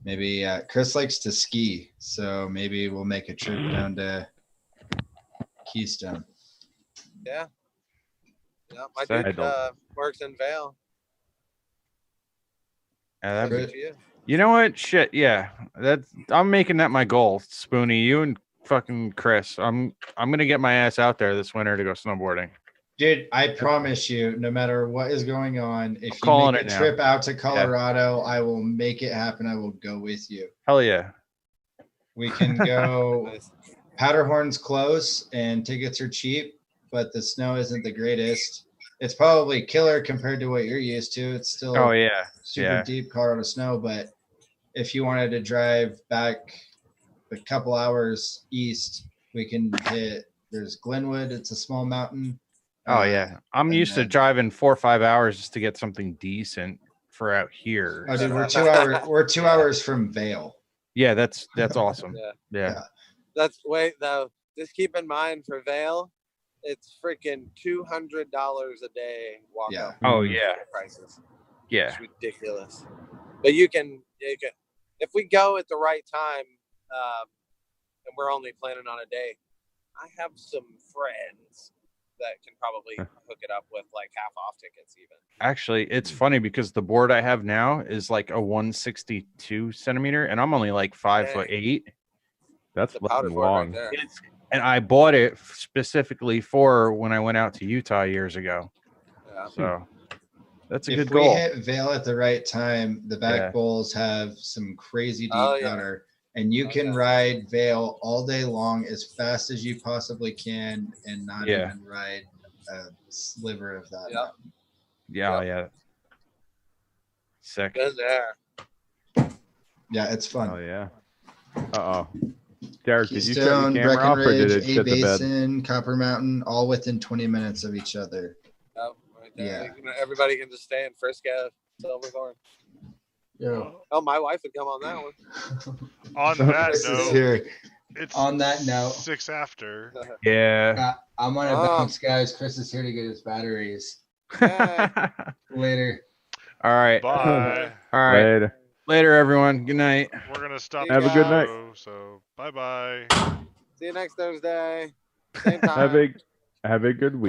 Maybe Chris likes to ski, so maybe we'll make a trip down to Keystone. Yeah. Yeah, my dude works in Vail. You know what? Shit, yeah. I'm making that my goal, Spoonie. You and fucking Chris. I'm gonna get my ass out there this winter to go snowboarding. Dude, I promise you, no matter what is going on, if you make a trip out to Colorado, I will make it happen. I will go with you. Hell yeah. We can go. Powderhorn's close and tickets are cheap, but the snow isn't the greatest. It's probably killer compared to what you're used to. It's still super deep Colorado snow, but if you wanted to drive back a couple hours east, we can hit. There's Glenwood. It's a small mountain. Oh yeah, I'm used to driving 4 or 5 hours just to get something decent for out here. Oh, dude, we're 2 hours. We're 2 hours from Vail. Yeah, that's awesome. Yeah. That's though. Just keep in mind for Vail, it's freaking $200 a day walk up. Oh yeah. Prices. Yeah. It's ridiculous. But you can if we go at the right time, and we're only planning on a day. I have some friends that can probably hook it up with like half off tickets even. Actually, it's funny because the board I have now is like a 162 centimeter and I'm only like 5'8". That's long. Right and I bought it specifically for when I went out to Utah years ago. Yeah. So that's a good goal. If we hit Vail at the right time, the back bowls have some crazy deep gutter. And you can ride Vail all day long as fast as you possibly can and not even ride a sliver of that. Yeah. Sick. Been there. Yeah, it's fun. Oh, yeah. Uh-oh. Derek, did you Keystone, turn the camera off or did it A shit the bed? Basin, Copper Mountain, all within 20 minutes of each other. Oh, right there. Yeah. Everybody can just stay in Frisco, Silverthorne. Yeah. Oh, my wife would come on that one. On that note, it's on that note. 6 after. Yeah. I'm on a bounce, guys. Chris is here to get his batteries. Later. All right. Bye. All right. Later, everyone. Good night. We're gonna stop. Have a good night. So bye. See you next Thursday. Same time. Have a good week.